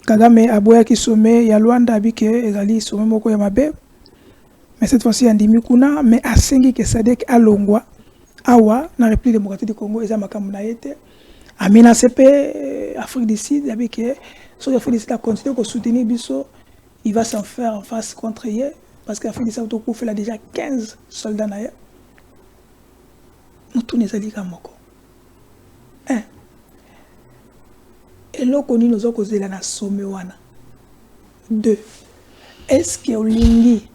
Kagame aboya ki sommet ya Luanda abike ezali sommet moko ya mabe. Mais cette fois-ci andimi kuna mais asengi ke SADC alongwa awa na République démocratique du Congo eza makambo na yete. Amina CP Afrique du Sud abike so Afrique du Sud a continué ko soutenir biso, il va s'en faire en face contre hier parce que Afrique du Sud a fait déjà 15 soldats na ya. Mutu nezali ka moko. Et là, on nous a causé la somme wana. 2. Est-ce que olingi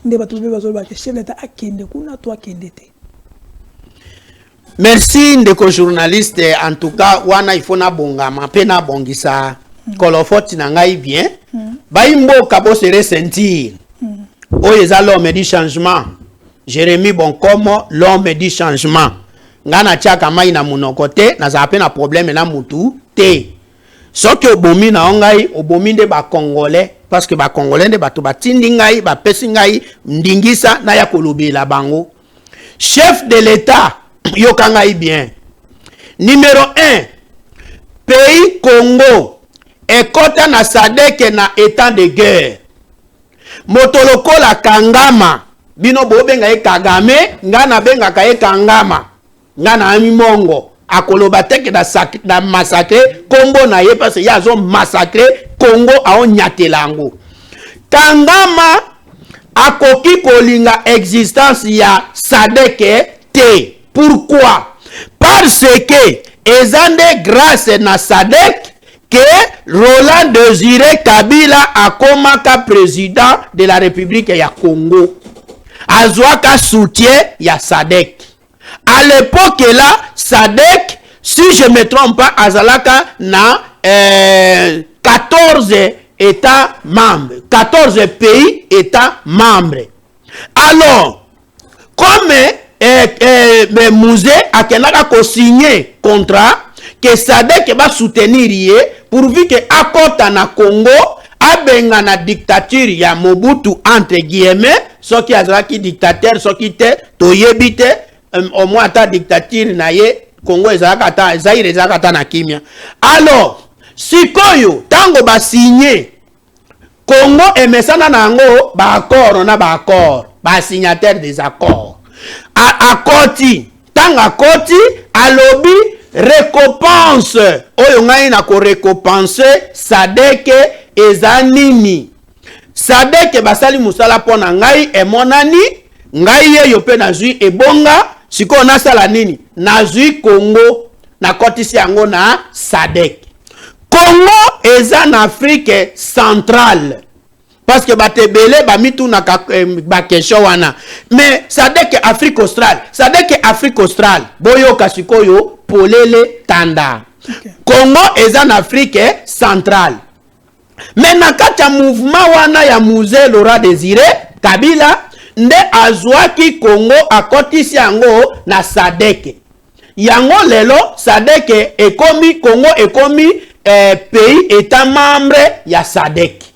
ne ba trouver bazolo ba chef d'état akende kuna toi kendete. Merci ndeko journaliste, en tout cas wana il faut na bongama pe na bongisa kolofoti na ngai bien. Ba imbo kabo se ressentir. Oyeza l'homme du changement. Jérémy Bonkomo, l'homme du changement. Ngana tiaka mai na munokote na za na problème na mutu te. Soki obomi na ngai obomi nde ba congolais parce que ba congolais nde bato batindi ngai ba pesi ngai ndingisa na ya kolobela bango. Chef de l'état yoka ngai bien. Numéro 1, pays Congo ekota na SADC na état de guerre. Motoloko la Kangama bino bobenga e Kagame ngana benga ka e Kangama. Ngana ami mongo akoloba teke da massacre Congo na ye parce ya zo massacre Congo a nyatelango. Kangama akoki kolinga existence ya SADC te. Pourquoi? Parce que ezande grâce na SADC que Roland Désiré Kabila akomaka président de la République ya Congo. Azwaka soutien ya SADC. À l'époque là, SADC, si je ne me trompe pas, Azalaka na 14 États membres, 14 pays États membres. Alors, comme Mouzé a signé contrat que SADC va soutenir pourvu que akota na Congo abenga na dictature ya Mobutu entre guillemets, ce qui azalaki dictateur, ce qui te toyebite au moins ta dictature na ye Congo ezalaka ta Zaire ezalaka ta na kimia. Alors sikoyo tango ba signé Congo emesana nango ba accord na ba accord ba signataire des accords a akoti tanga koti alobi récompense oyo ngai na ko récompenser SADC ezanini SADC basali musala pona ngai emonani ngai ye yo pe nazui ebonga siko na sala nini nazui Congo na kotisi yango na SADC. Congo eza na Afrique centrale parce que batebele ba mitu na ba question wana mais SADC Afrique australe boyo kasikoyo polele tanda. Okay. Congo eza na Afrique centrale mais na kati ya mouvement wana ya Mouzé Laurent Désiré Kabila nde azwaki Congo akotisi yango na SADC. Yango lelo SADC ekomi Congo ekomi pays état membre ya SADC.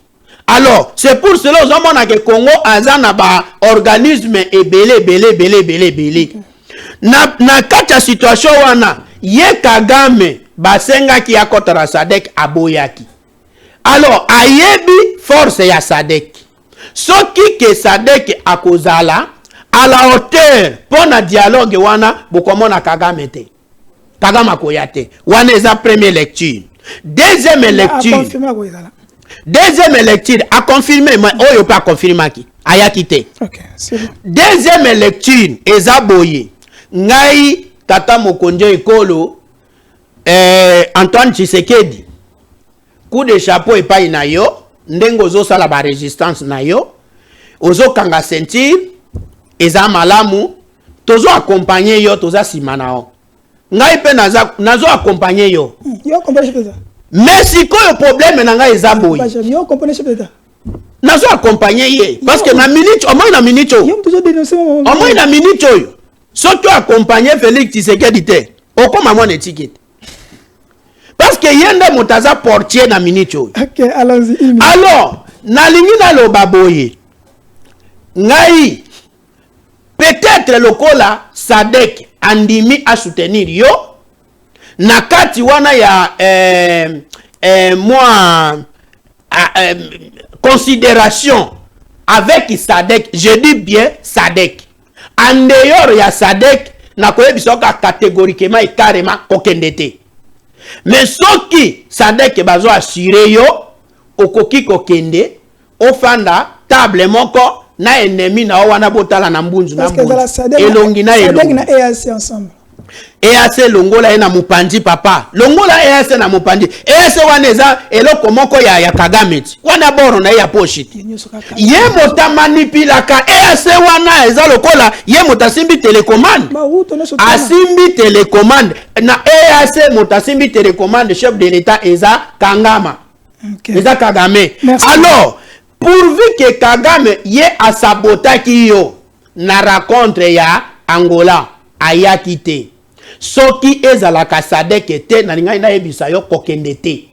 Alors c'est pour cela que Congo azana ba organisme belé. Na kati situation wana ye Kagame basenga ki akotara SADC aboyaki. Alors ayebi force ya SADC. Soki ke SADC akozala à la hauteur pour un dialogue wana bokomona Kagame te. Kagame koyate. Wana eza première lecture. Deuxième lecture. Deuxième lecture a confirmé mais oyo pas confirmé qui. Aya quitté. OK, c'est bon. Deuxième lecture eza boye. Ngai tata Mokonjo Ekolo Antoine Tshisekedi. Coup de chapeau et pas na yo, ndengo zo sala ba résistance na yo. Ozo kanga sentir eza malamu tozo accompagner yo toza simanao. Ngai pe nazo accompagner yo. Yo comprendre ça. Mais si ko yo problème na ngai eza boy. Yo comprendre ça. Nazo accompagner ye parce que na minute au moins na minute yo. Yo toujours dénoncer mon. Au moins na minute yo. Surtout accompagner Félix Tshisekedi te. Okoma mona ticket. Parce que yende motaza portier na minute yo. OK, allons-y. Alors, na lingi na lo baboye. Ngai peut-être lokola Sadek andimi à soutenir yo na kati wana ya considération avec Sadek, je dis bien Sadek. En dehors ya Sadek na koyebisoka catégoriquement et carrément kokendete. Mais soki Sadek bazo assuré yo okoki kokende ofanda table moko na ennemi na wana botala na mbunzu na mbunzu elongi na elongi na EAC ensemble EAC longola na mupandi papa longola EAC na mupandi EAC wana eza eloko moko ya Kagame wana boro na ya pochiti ye mota manipilaka EAC wana eza lokola ye mota simbi télécommande asimbi télécommande na EAC mota simbi télécommande chef de l'état eza Kangama eza Kagame. Alors pourvu que Kagame ye a sabotaki yo na rencontre ya Angola ayaki te soki ezalaka Sadek te na lingai na yebisa yo kokende te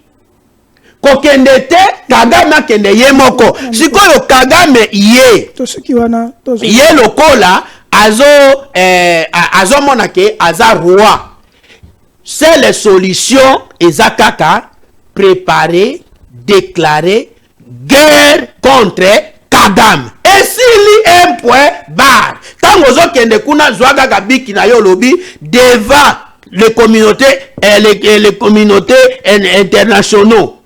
Kagame akende ye moko sikoyo Kagame ye ye lokola azo monake aza roi c'est les solutions ezakaka préparer déclarer guerre contre Kagame. Et s'il y a un point barre, quand vous avez kuna zwaga gabiki na yo lobi devant les communautés internationaux.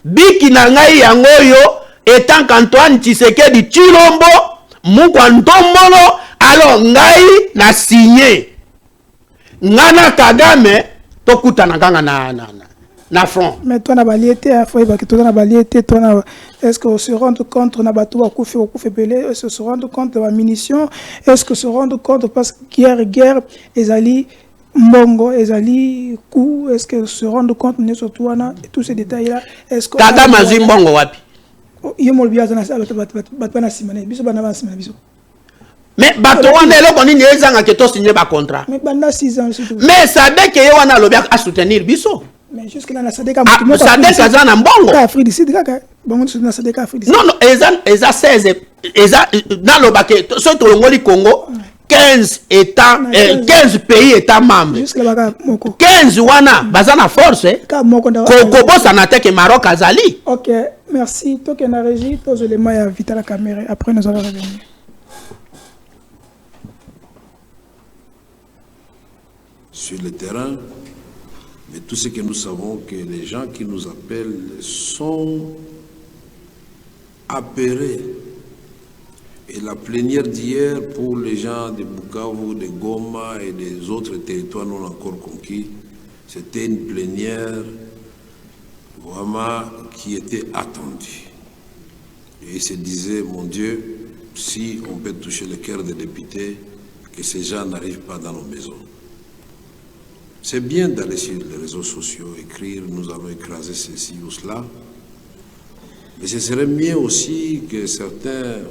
Biki na ngai yango yo étant qu'Antoine Tshisekedi Tshilombo mukwa ntombolo alors ngai na signé. Ngana Kagame tokutana kanga na front. Mais toi na baliété faut que toi na baliété toi est-ce que se rendre compte na bato wa kufi belé est-ce que se rendre compte de la munition est-ce que se rendre compte parce que guerre ezali mbongo ezali coup est-ce que se rendre compte ne surtout wana tous ces détails là est-ce que Kagame azwi mbongo wapi yemo biaza na bato na simane biso bana ba simane biso mais bato wana eloko nini ezanga ke to signer ba contrat mais banda 6 ans surtout mais Sadek ye wana lobi a soutenir biso. Mais jusque là na Sadek Sadek azana mbongo Afrique du Sud kaka bongo na Sadek Afrique du Sud. Non eza 16 eza na lobake so to ngoli Congo 15 états 15 pays états membres jusque là baka moko 15 wana bazana force ka moko nda ko bossa na teke Maroc azali. OK, merci toke na régie pose les mains à vite à la caméra après nous allons revenir. Sur le terrain. Mais tout ce que nous savons, que les gens qui nous appellent sont apeurés. Et la plénière d'hier, pour les gens de Bukavu, de Goma et des autres territoires non encore conquis, c'était une plénière vraiment qui était attendue. Et ils se disaient, mon Dieu, si on peut toucher le cœur des députés, que ces gens n'arrivent pas dans nos maisons. C'est bien d'aller sur les réseaux sociaux, écrire, nous avons écrasé ceci ou cela, mais ce serait mieux aussi que certains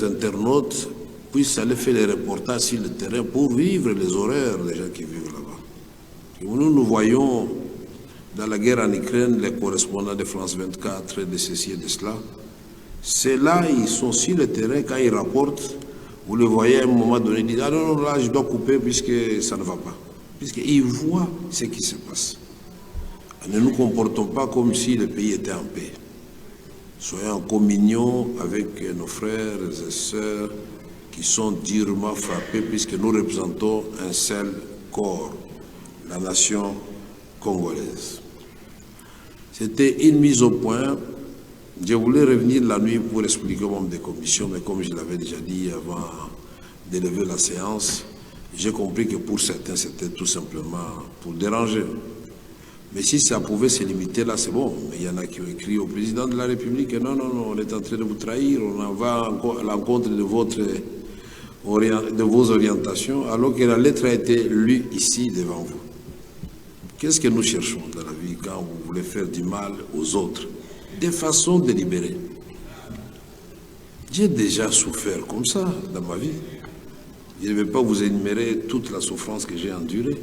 internautes puissent aller faire les reportages sur le terrain pour vivre les horreurs des gens qui vivent là-bas. Nous voyons dans la guerre en Ukraine les correspondants de France 24, de ceci et de cela. C'est là, ils sont sur le terrain, quand ils rapportent, vous le voyez à un moment donné, ils disent « Ah non, là, je dois couper puisque ça ne va pas. » Puisqu'ils voient ce qui se passe. Ne nous comportons pas comme si le pays était en paix. Soyons en communion avec nos frères et sœurs qui sont durement frappés puisque nous représentons un seul corps, la nation congolaise. C'était une mise au point. Je voulais revenir la nuit pour expliquer au membre des commissions, mais comme je l'avais déjà dit avant d'élever la séance, j'ai compris que pour certains, c'était tout simplement pour déranger. Mais si ça pouvait se limiter là, c'est bon. Mais il y en a qui ont écrit au président de la République, non, non, non, on est en train de vous trahir, on en va à l'encontre de vos orientations, alors que la lettre a été lue ici devant vous. Qu'est-ce que nous cherchons dans la vie quand vous voulez faire du mal aux autres, de façon délibérée? J'ai déjà souffert comme ça dans ma vie. Je ne vais pas vous énumérer toute la souffrance que j'ai endurée.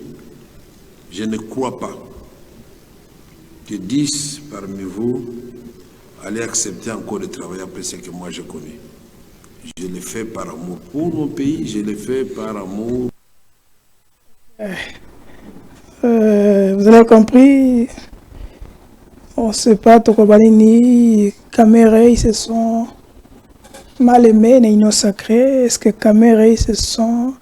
Je ne crois pas que 10 parmi vous allaient accepter encore de travailler après ce que moi j'ai connu. Je l'ai fait par amour pour mon pays, je l'ai fait par amour. Vous avez compris, on ne sait pas, Tokobanini, Caméré, ils se sont mal aimés, ils sont sacrés. Est-ce que Caméré, ils se sont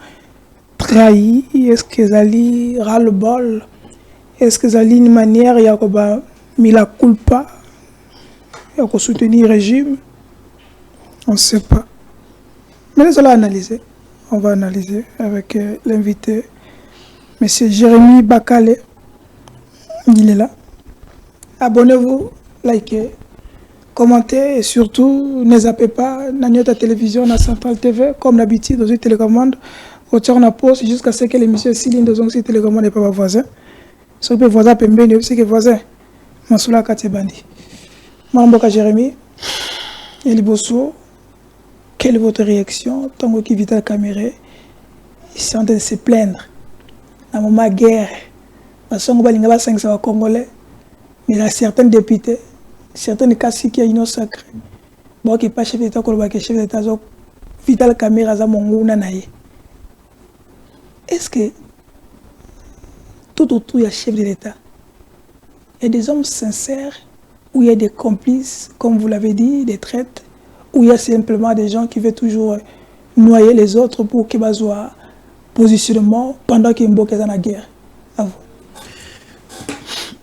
trahis? Est-ce qu'ils allaient ras-le-bol? Est-ce qu'ils allaient une manière, il y a mis la culpa, il y a soutenir le régime? On ne sait pas. Mais nous allons analyser. On va analyser avec l'invité, M. Jérémy Bakale. Il est là. Abonnez-vous, likez, commentez et surtout ne zappez pas notre télévision, la Centrale TV, comme d'habitude, aux télécommandes. Au tour on pause jusqu'à ce que l'émission Céline de Zonsi télécommande n'est pas voisin. Ce que voisin peut bien, c'est que voisin. Mansoula Katebandi. Mamboka Jérémy, Elibosso, quelle est votre réaction? Tango qui vit à la caméra, ils sont en train de se plaindre. Dans le moment de guerre, parce qu'on va les 500 Congolais, mais il y a certains députés, certains cas qui sont sacrés. Bon, qui n'est pas chef d'État, qui est chef d'État, Vital Caméra, est-ce que tout autour, il y a chef de l'État? Il y a des hommes sincères, ou il y a des complices, comme vous l'avez dit, des traîtres, ou il y a simplement des gens qui veulent toujours noyer les autres pour qu'ils aient un positionnement pendant qu'ils sont dans la guerre. À vous.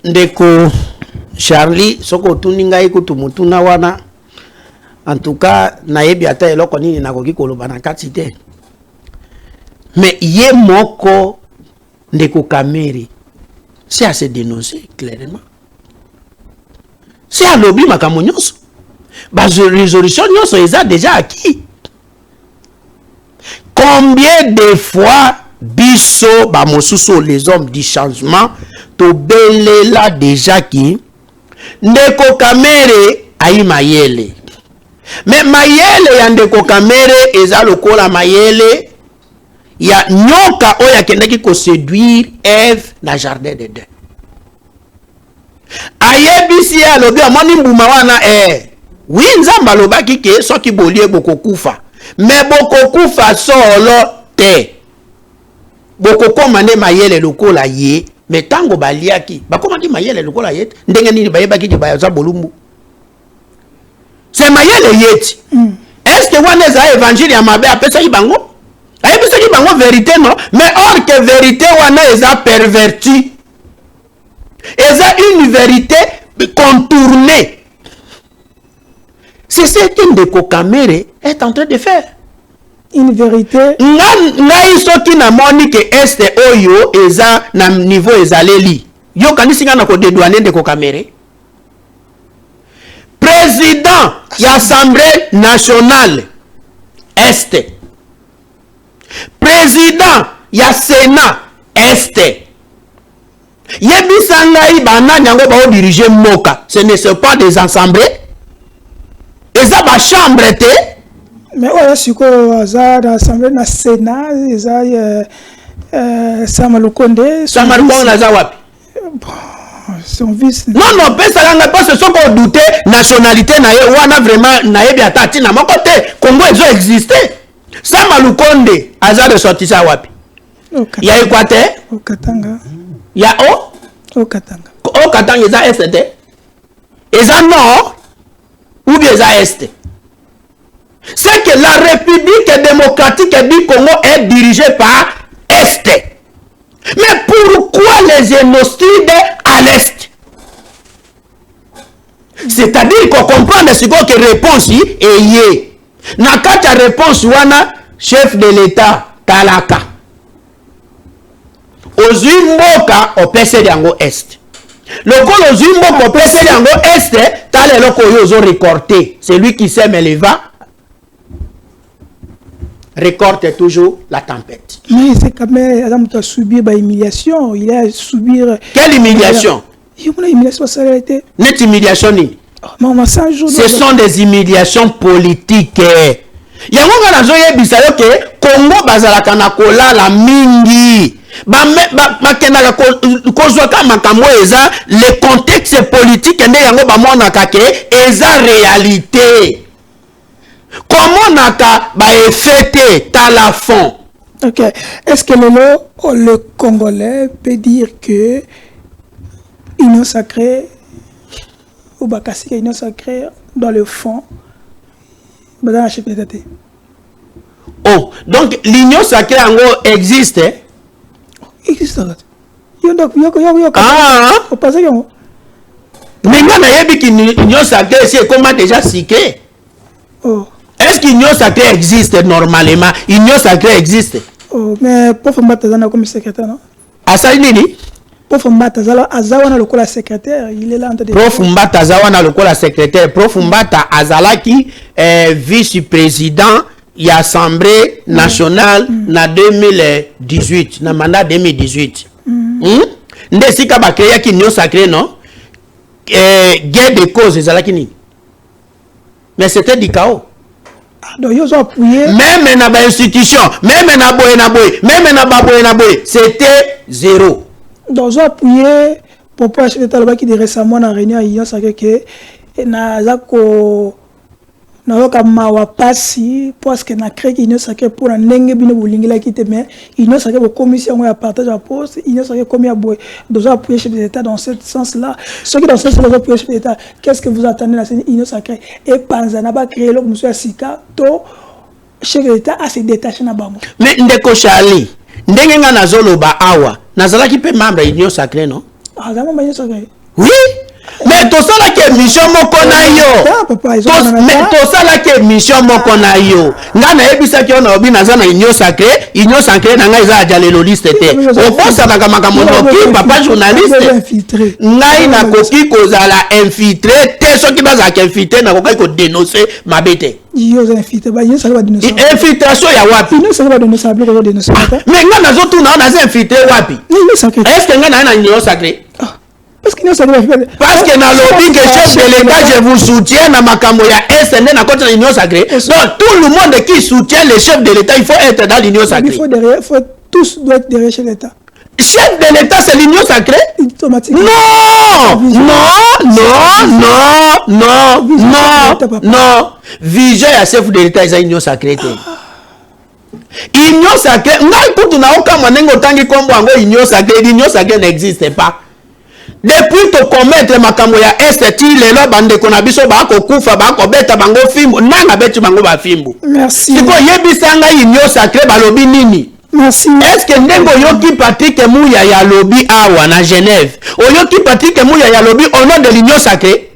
Ndeko Charlie, soko tuninga ikutumutuna wana. En tout cas, naebi ata eloko nini nakoki koloba na kati te. Mais ye moko ndeko Kamere, c'est à se dénoncer clairement. C'est à lobby makambo nyonso. Ba résolution nyonso eza déjà acquis. Combien de fois biso ba mosusu les hommes du changement to belela déjà qui ndeko Kamere ayi mayele. Mais mayele ya ndeko Kamere eza lokola mayele ya nyoka oya kendeki ko séduire Ève na jardin d'Éden. Ayebisi ya lobi amoni mbuma wana oui nzamba lobaki ke soki bolie bokokufa. Mais bokokufa solo te. Bokokoma nde mayele lokola ye. Mais tango baliaki bakoma ndi mayele lokola ye ndenge nini bayebaki ke bayaza bolumbu. C'est mayele yeti. Est-ce que wana eza évangile ya mabe apesa ibango? Ayebisa ki bango vérité non? Mais or que vérité wana eza perverti. Eza une vérité contournée. C'est ce que Ndeko Kamere est en train de faire. Une vérité. Ngai soki na moni ke este oyo eza na niveau ezaleli. Yo kanisinga na ko dédouaner Ndeko Kamere. Président de l'Assemblée nationale Est. Président ya Sénat Est. Yebisanga ibana nyango ba diriger moka. Ce ne sont pas des assemblées. Eza ba chambre te. Mais ouais, si quoi ça dans l'Assemblée nationale, eza Samalukonde. Samalukonde na zawapi. Son vice. Non non, pesanga pas ce sont qu'on douter nationalité na ye wana vraiment na yebi atati na moko te. Congo ezo exister. Samalukonde aza de sortir ça wapi. Ya Équateur. Au Katanga. Ya au Katanga. Au Katanga eza ST. Eza nord. Ou ou bien ça est. C'est que la République démocratique du Congo est dirigée par Est. Mais pourquoi les génocides à l'Est? C'est-à-dire qu'on comprend ce que réponse est yé. Nakata réponse wana chef de l'État Talaka. Ozimboka opese yango Est. Le col Ozimboka opese yango Est, tale loko yozo récolté. C'est lui qui sème les vents. Récolte toujours la tempête. Mais c'est quand même, Adam a subi une humiliation. Il a subi. Quelle humiliation? Il y a une humiliation, ça a été. Net humiliation ni. Ce sont des humiliations politiques. Il y a un gens qui Congo bazalaka na kolala mingi. Le contexte politique nde yango bamonaka ke eza réalité. Comment naka ba effecté tala fond? Ok. Est-ce que le Congolais peut dire que Union sacrée ou Bakassi Union sacrée dans le fond dans la chef d'État? Oh, donc l'Union sacrée en gros existe? Existe. Ah, mais moi je dis l'Union sacrée c'est comment déjà siqué? Oh. Est-ce qu'Union sacrée existe normalement? Union sacrée existe. Oh, mais pour faire Matazana comme secrétaire, non? À ça, nini? Prof Mbata Azawana le la secrétaire, il est là en train de... Prof Mbata Azawana le la secrétaire. Prof Mbata Azalaki vice-président de l'Assemblée nationale na 2018, na mandat 2018. Ndesika ba créer qui union sacrée non? Guerre de cause ezalaki ni. Mais c'était du chaos. Donc ils ont appuyé. Même dans l'institution, même dans boy, même dans boy, c'était zéro. Donc ils ont appuyé pour pas acheter le qui récemment dans la réunion à Union sacrée que na zako na ka mawa pasi parce que na créé Union sacrée pour la ndenge bino bolingela qui te mais Union sacrée pour commission ya partage à poste Union sacrée comme ya boy donc appuyer chef d'État dans ce sens là ceux qui dans ce sens là appuyer chef d'État qu'est-ce que vous attendez dans cette Union sacrée et Panzana ba créer le monsieur Sika to chef d'État a se détacher na bango mais ndeko Charlie ndenge nga nazoloba awa nazalaki pe membre Union sacrée non? Ah zama Union sacrée oui. Mais tout ça là qui est mission mokona yo. Mais tout ça là qui est mission mokona yo. Ngana ebisa ki ona obi nazana Union sacrée na nga iza ajalelo liste te. Oposa na kamaka monoki papa journaliste. Ngai na koki kozala infiltré te soki baza ki infiltré na kokai ko dénoncer mabete. Yo za infiltré ba yo sala ba dénoncer. Infiltration ya wapi? Yo sala ba dénoncer ba ko dénoncer. Mais ngana zo tuna na za infiltré wapi? Est-ce que ngana na Union sacrée? Parce que dans le lobby que chef de l'État, je vous soutiens dans ma camoya SN dans contre l'Union sacrée. Donc tout le monde qui soutient le chef de l'État, il faut être dans l'Union sacrée. Il faut tous doivent être derrière chef de l'État. Chef de l'État, c'est l'Union sacrée? Non. Vision à chef de l'État, c'est l'Union sacrée. Union sacrée, n'importe aucun manengo tangi kombo ango Union sacrée, l'Union sacrée n'existe pas. Depuis to commettre makambo ya esteti lelo bande kona biso ba ko kufa ba ko beta bango fimbo nanga beti bango ba fimbo. Merci. Siko yebisanga Union sacrée ba lobi nini? Merci. Est-ce que ndengo yoki Patrick Mouya ya lobi awa na Genève? Oyoki Patrick Mouya ya lobi au nom de l'Union sacrée?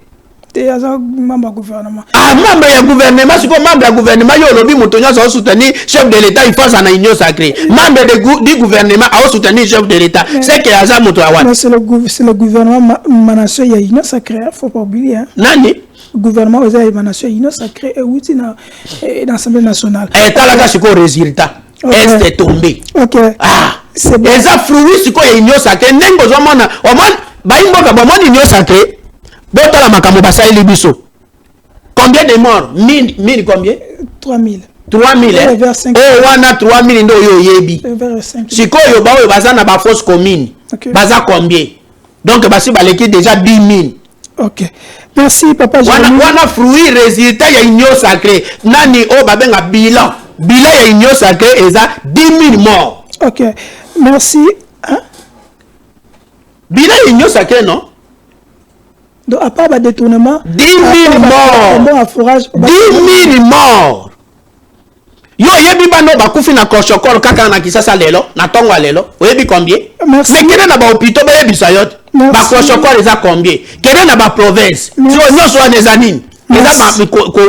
Membre gouvernement. Ah, membre ya gouvernement, c'est quoi membre ya gouvernement? Yo lobi mutonya so soutenir chef de l'État, il faut ça na Union sacrée. Membre du gouvernement a soutenir chef de l'État. C'est que aza muto awa. C'est le gouvernement manation ya Union sacrée, faut pas oublier. Nani? Gouvernement aux émanation Union sacrée et outil dans l'Assemblée nationale. Et talaga siko résultat. Est tombé. OK. Ah, c'est bon. Eza fruit siko ya Union sacrée nengo zo mona. Omon ba imboka ba mona Union sacrée. Botala makambo basai libiso. Combien de morts? 1000 combien? 3000. 3000. Oh wana 3000 ndo yo yebi. Siko yo ba oyo baza na ba fosse commune. Baza combien? Donc basi baleki déjà 10 000. OK. Merci papa. Wana fruit résultat ya Union sacrée. Nani o babenga bilan. Bilan ya Union sacrée eza 10 000 morts. OK. Merci. Hein? Bilan ya Union sacrée non? Donc, à part le détournement, 10 000 morts. 10 000 morts. Yo yebi bano bakufi na koshokolo kaka na kisasa lelo na tongo lelo oyebi combien? Merci. Mais kene na ba hôpital ba yebi sayot ba koshokolo eza combien? Kene na ba province si onyoso wa nezanini eza ba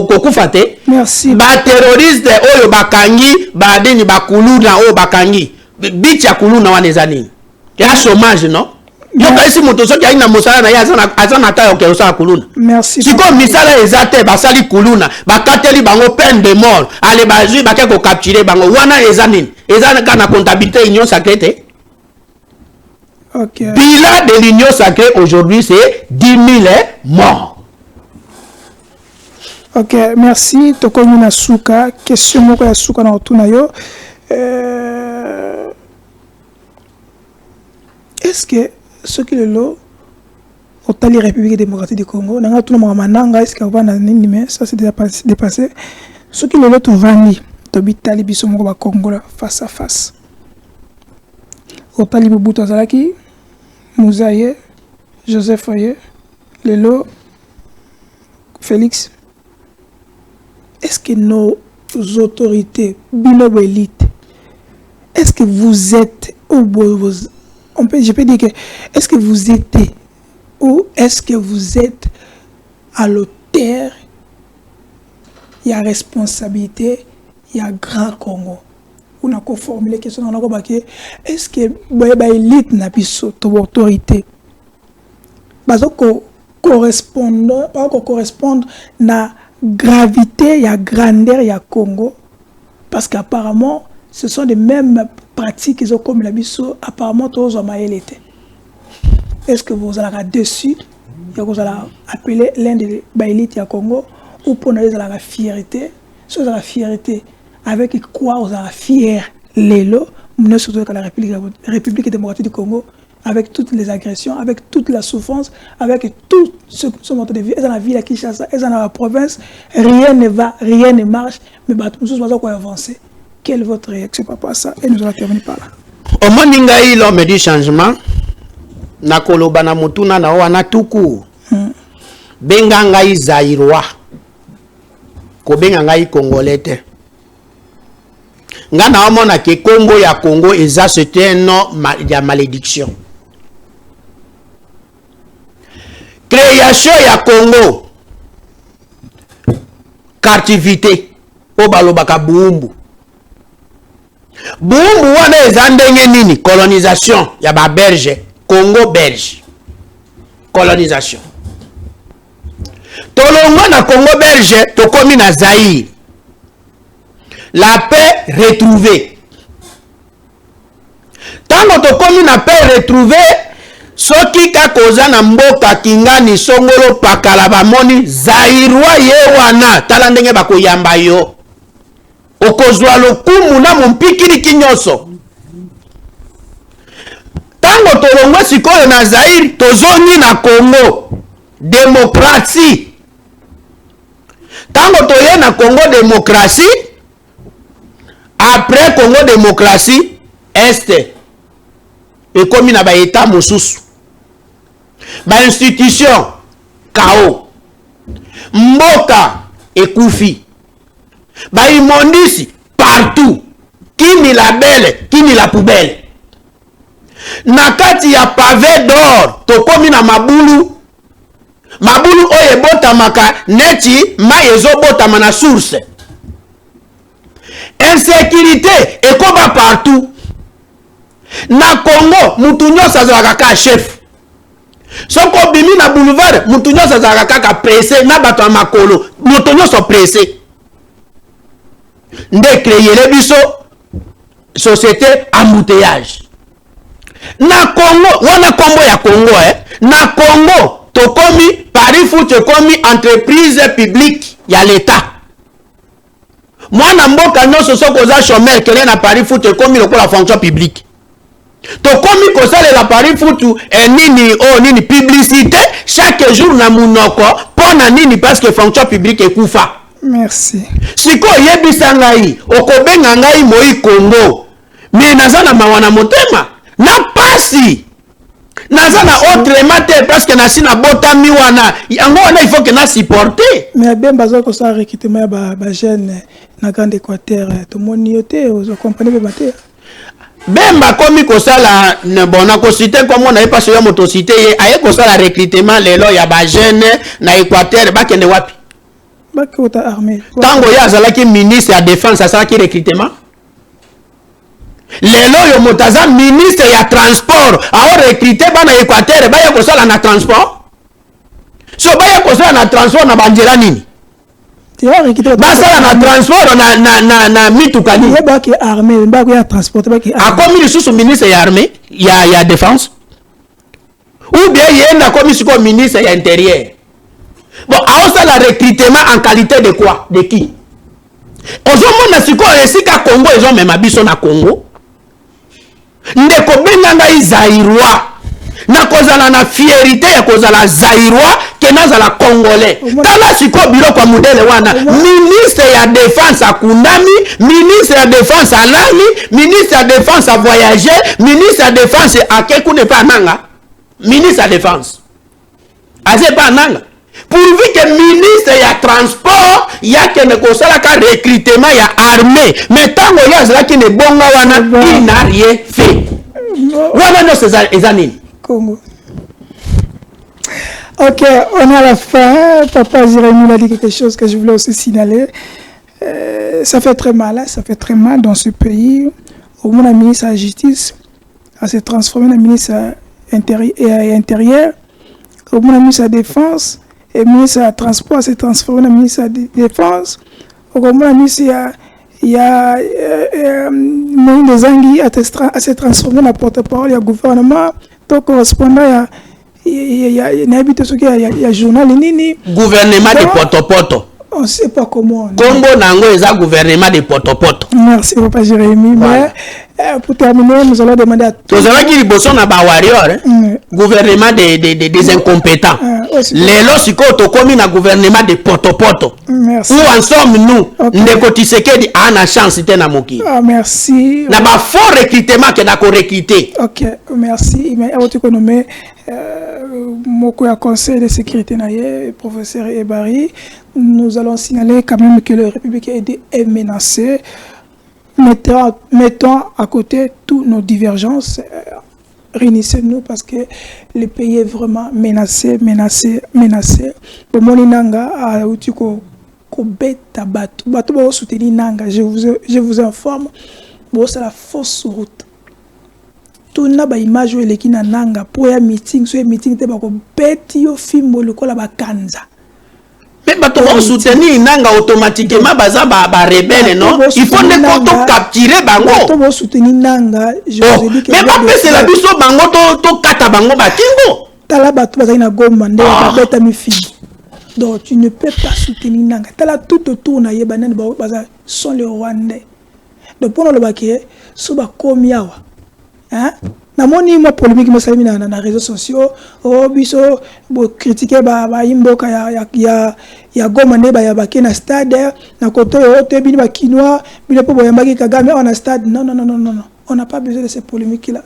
kokufa te. Merci. Ba terroriste oyo bakangi ba deni bakuluna oyo bakangi bicha kuluna wa nezanini ya chômage non? Yo kaisi moto soki aina mosala na ya azana ta yo kerosa kuluna. Merci. Siko misala ezate basali kuluna bakateli bango peine de mort ale bazui bake ko capturer bango wana ezanini ezana kana comptabilité union sacrée. OK. Bilan de l'union sacrée aujourd'hui c'est 10 000 morts. OK, merci. Tokomi na suka question moko ya suka na otuna yo. Est-ce que ce qui est là au Tali République démocratique du Congo, n'a tout le monde mananga est-ce qu'on va dans mais ça c'est déjà dépassé. Ce qui est là tout vandi, to bitali biso moko ba Congo là face à face. Au Tali Bobuto Zalaki, Mouzaye, Joseph Oye, Lelo, Félix. Est-ce que nos autorités, binobo élite, est-ce que vous êtes je peux dire que est-ce que vous êtes ou est-ce que vous êtes à l'auteur, il y a responsabilité, il y a grand Congo. On a formulé la question, on a dit est-ce que l'élite n'a pas autorité? Parce que correspond à la gravité, il y a grandeur, il y a Congo. Parce qu'apparemment, ce sont les mêmes pratiques qu'ils ont comme la biso. Apparemment, tous ont été. Est-ce que vous allez dessus, vous allez appeler l'un des élites à Congo, ou pour nous la fierté, si vous avez la fierté, avec quoi vous avez fier l'élo, nous surtout avec la République démocratique du Congo, avec toutes les agressions, avec toute la souffrance, avec tout ce mode de vie, dans la ville à Kinshasa, dans la province, rien ne va, rien ne marche, mais nous sommes quoi avancer. Quelle est votre réaction par rapport à ça? Et nous allons terminer par là. Au Moningaï, l'homme du changement, Nakolo Banamutuna na wana tuku. Bengangaï Zaïrois. Ko bengangaï Congolais. Ngana omona ke Congo ya Congo eza c'était un nom de malédiction. Création ya Congo. Captivité. Obalobaka Buumbu. Buumbu wana eza ndenge nini? Colonisation ya ba Belge, Congo belge. Colonisation. Tolongo na Congo belge, tokomi na Zaïre. La paix retrouvée. Tango tokomi na paix retrouvée, soki kakoza na mboka Kingani Songolo pakala bamoni Zaïrwa ye wana tala ndenge bakoyamba yo. Okozwa lokumu na mumpikiri kinyoso. Tango tolongwa sikoyo na Zaïre tozongi na Congo démocratie. Tango toye na Congo démocratie, après Congo démocratie este ekomi na ba état mosusu. Ba institution KO. Mboka ekufi. Ba imondisi partout. Kini la belle, kini la poubelle. Nakati ya pavé d'or, tokomi na mabulu. Mabulu oye botamaka neti ma ezo botama na source. Insécurité ekoba partout. Na Congo, mutu nyonso azalaka ka chef. Soko bimi na boulevard, mutu nyonso azalaka ka pressé na bato ya makolo, mutu nyonso pressé. Nde créer biso société embouteillage. Na Congo, wana kombo ya Congo na Congo tokomi Paris Foot tokomi entreprise publique ya l'État. Mwana mboka nyonso soko za chômeur kele na Paris Foot tokomi lokola fonction publique. Tokomi kosale la Paris Foot nini publicité chaque jour na munoko pona nini parce que fonction publique ekufa. Merci. Siko yebisa ngai okobenga ngai Moi Congo. Mais nazana mawana motema na pasi. naza na autrement te parce que nasi na botami wana yango wana il faut que na supporter mais bien bazo ko sa recrutement ya ba jeune na Grand Équateur to moni yote ozo comprendre ba te Bemba komi kosala bona ko citer comme on avait pas sur ya motocité aye kosala recrutement lelo ya ba jeune na Équateur ba kende wapi ba ko ta armée tango ya azalaki ministre ya défense asalaki recrutement lelo yo motaza ministre ya transport a recruter bana Équateur ba ya kosala na transport so ba ya kosala na transport na banjela nini basala na transport na mituka nini ba ki armée ba ko ya transport ba ki akomi lisusu ministre ya armée ya défense ou bien yenda komi siko ministre ya intérieur bon aosala recrutement en qualité de quoi de qui ozomona siko esika Congo ezomema biso na Congo ndeko benga ngai Zaïrois na kozala na fierté ya kozala Zaïrois ke nazala Congolais tala siko bilo kwa modele wana ministre ya défense akunami ministre ya défense alali ministre ya défense a voyagé ministre ya défense akeku ne pas nanga ministre ya défense aze pas nanga pourvu que ministre ya transport yakende kosala ka recrutement ya armée mais tango yazalaki ne bonga wana il n'a rien fait wana no c'est nini Congo. Ok, on est à la fin. Papa Jérémy a dit quelque chose que je voulais aussi signaler. Ça fait très mal, hein? Ça fait très mal dans ce pays. Au moins, la ministre de la Justice a se transformé en ministre intérieur. Au moins, la ministre de la Défense et le ministre de la Transport s'est transformé en ministre de la Défense. Au moins, la ministre il y a Moïse Zangi a se transformé en porte-parole du gouvernement. Donc, correspondant, il y a journal nini. Gouvernement de Poto-Poto. On ne sait pas comment. Combo Nango est un gouvernement de Poto-Poto. Merci, Papa Jérémy. Voilà. Mais pour terminer, nous allons demander à tous. Nous allons dire que warrior, gouvernement des incompétents. Les lorsqu'ils ont commis un gouvernement de Poto-Poto. Merci. Où en sommes-nous? Ndeko Tshisekedi a une chance de namoki. Merci. Na ba fort recrutement que n'a recruté. Ok, merci. Mais à votre économie, mon conseil de sécurité naïe, professeur Ebari, nous allons signaler quand même que la République est menacée. Mettons à côté toutes nos divergences. Réunissez-nous parce que le pays est vraiment menacé. Pour mon inanga, à Outiko, Kobeta Batou, Batou soutenir Nanga. Je vous informe, c'est la fausse route. Tout na ba image ou eleki na Nanga pour un meeting, sur un meeting te ba ko beti yo film le kola ba kanza. Mais bato va soutenir Nanga automatiquement baza ba rebelle non? Il faut ne pas capturer bango. Bato va soutenir Nanga, je vous ai dit que mais pas c'est la biso bango to kata bango batingo. Tala bato baza na Goma nde ba beta mi fille. Donc tu ne peux pas soutenir Nanga. Tala tout autour na yebanen baza sont les Rwandais. Donc pour le baké so ba komiawa. Hein? Namoni mo polémique mo salimi na réseaux sociaux o biso bo critiquer ba imboka ya Goma ne ba ya baki na stade na koto yo te bini ba kinois bini po boyambaki Kagame on a stade non on n'a pas besoin de ces polémiques là.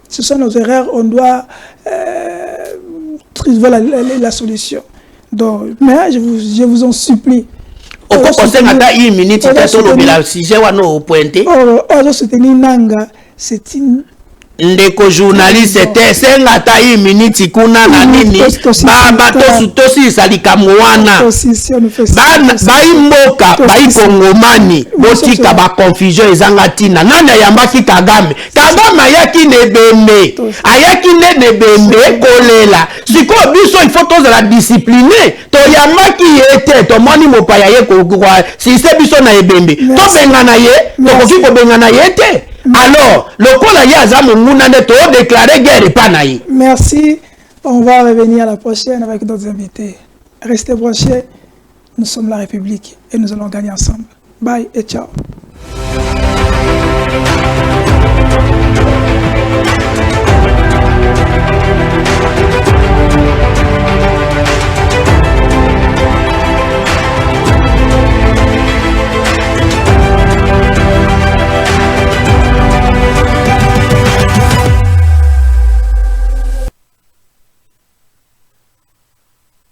Ce sont nos erreurs, on doit trouver la solution. Donc mais je vous en supplie. Au conseil ata une minute c'est le bilal sujet wa no pointé. On soutenir Nanga, c'est une ndeko journaliste c'est ngata hii minute kuna na nini baba tosi salika mwana baimboka baikongomani botika ba confusion ezanga tina nani ayambaki Kagame ayaki ne bembe kolela siko biso il faut tous la discipliner to yambaki yete to moni mopaya ye ko si c'est biso na ebembe to bengana ye to koki ko bengana yete. Alors, le Kola Yazam Mounane to déclaré guerre pas naï. Merci. On va revenir à la prochaine avec d'autres invités. Restez branchés. Nous sommes la République et nous allons gagner ensemble. Bye et ciao.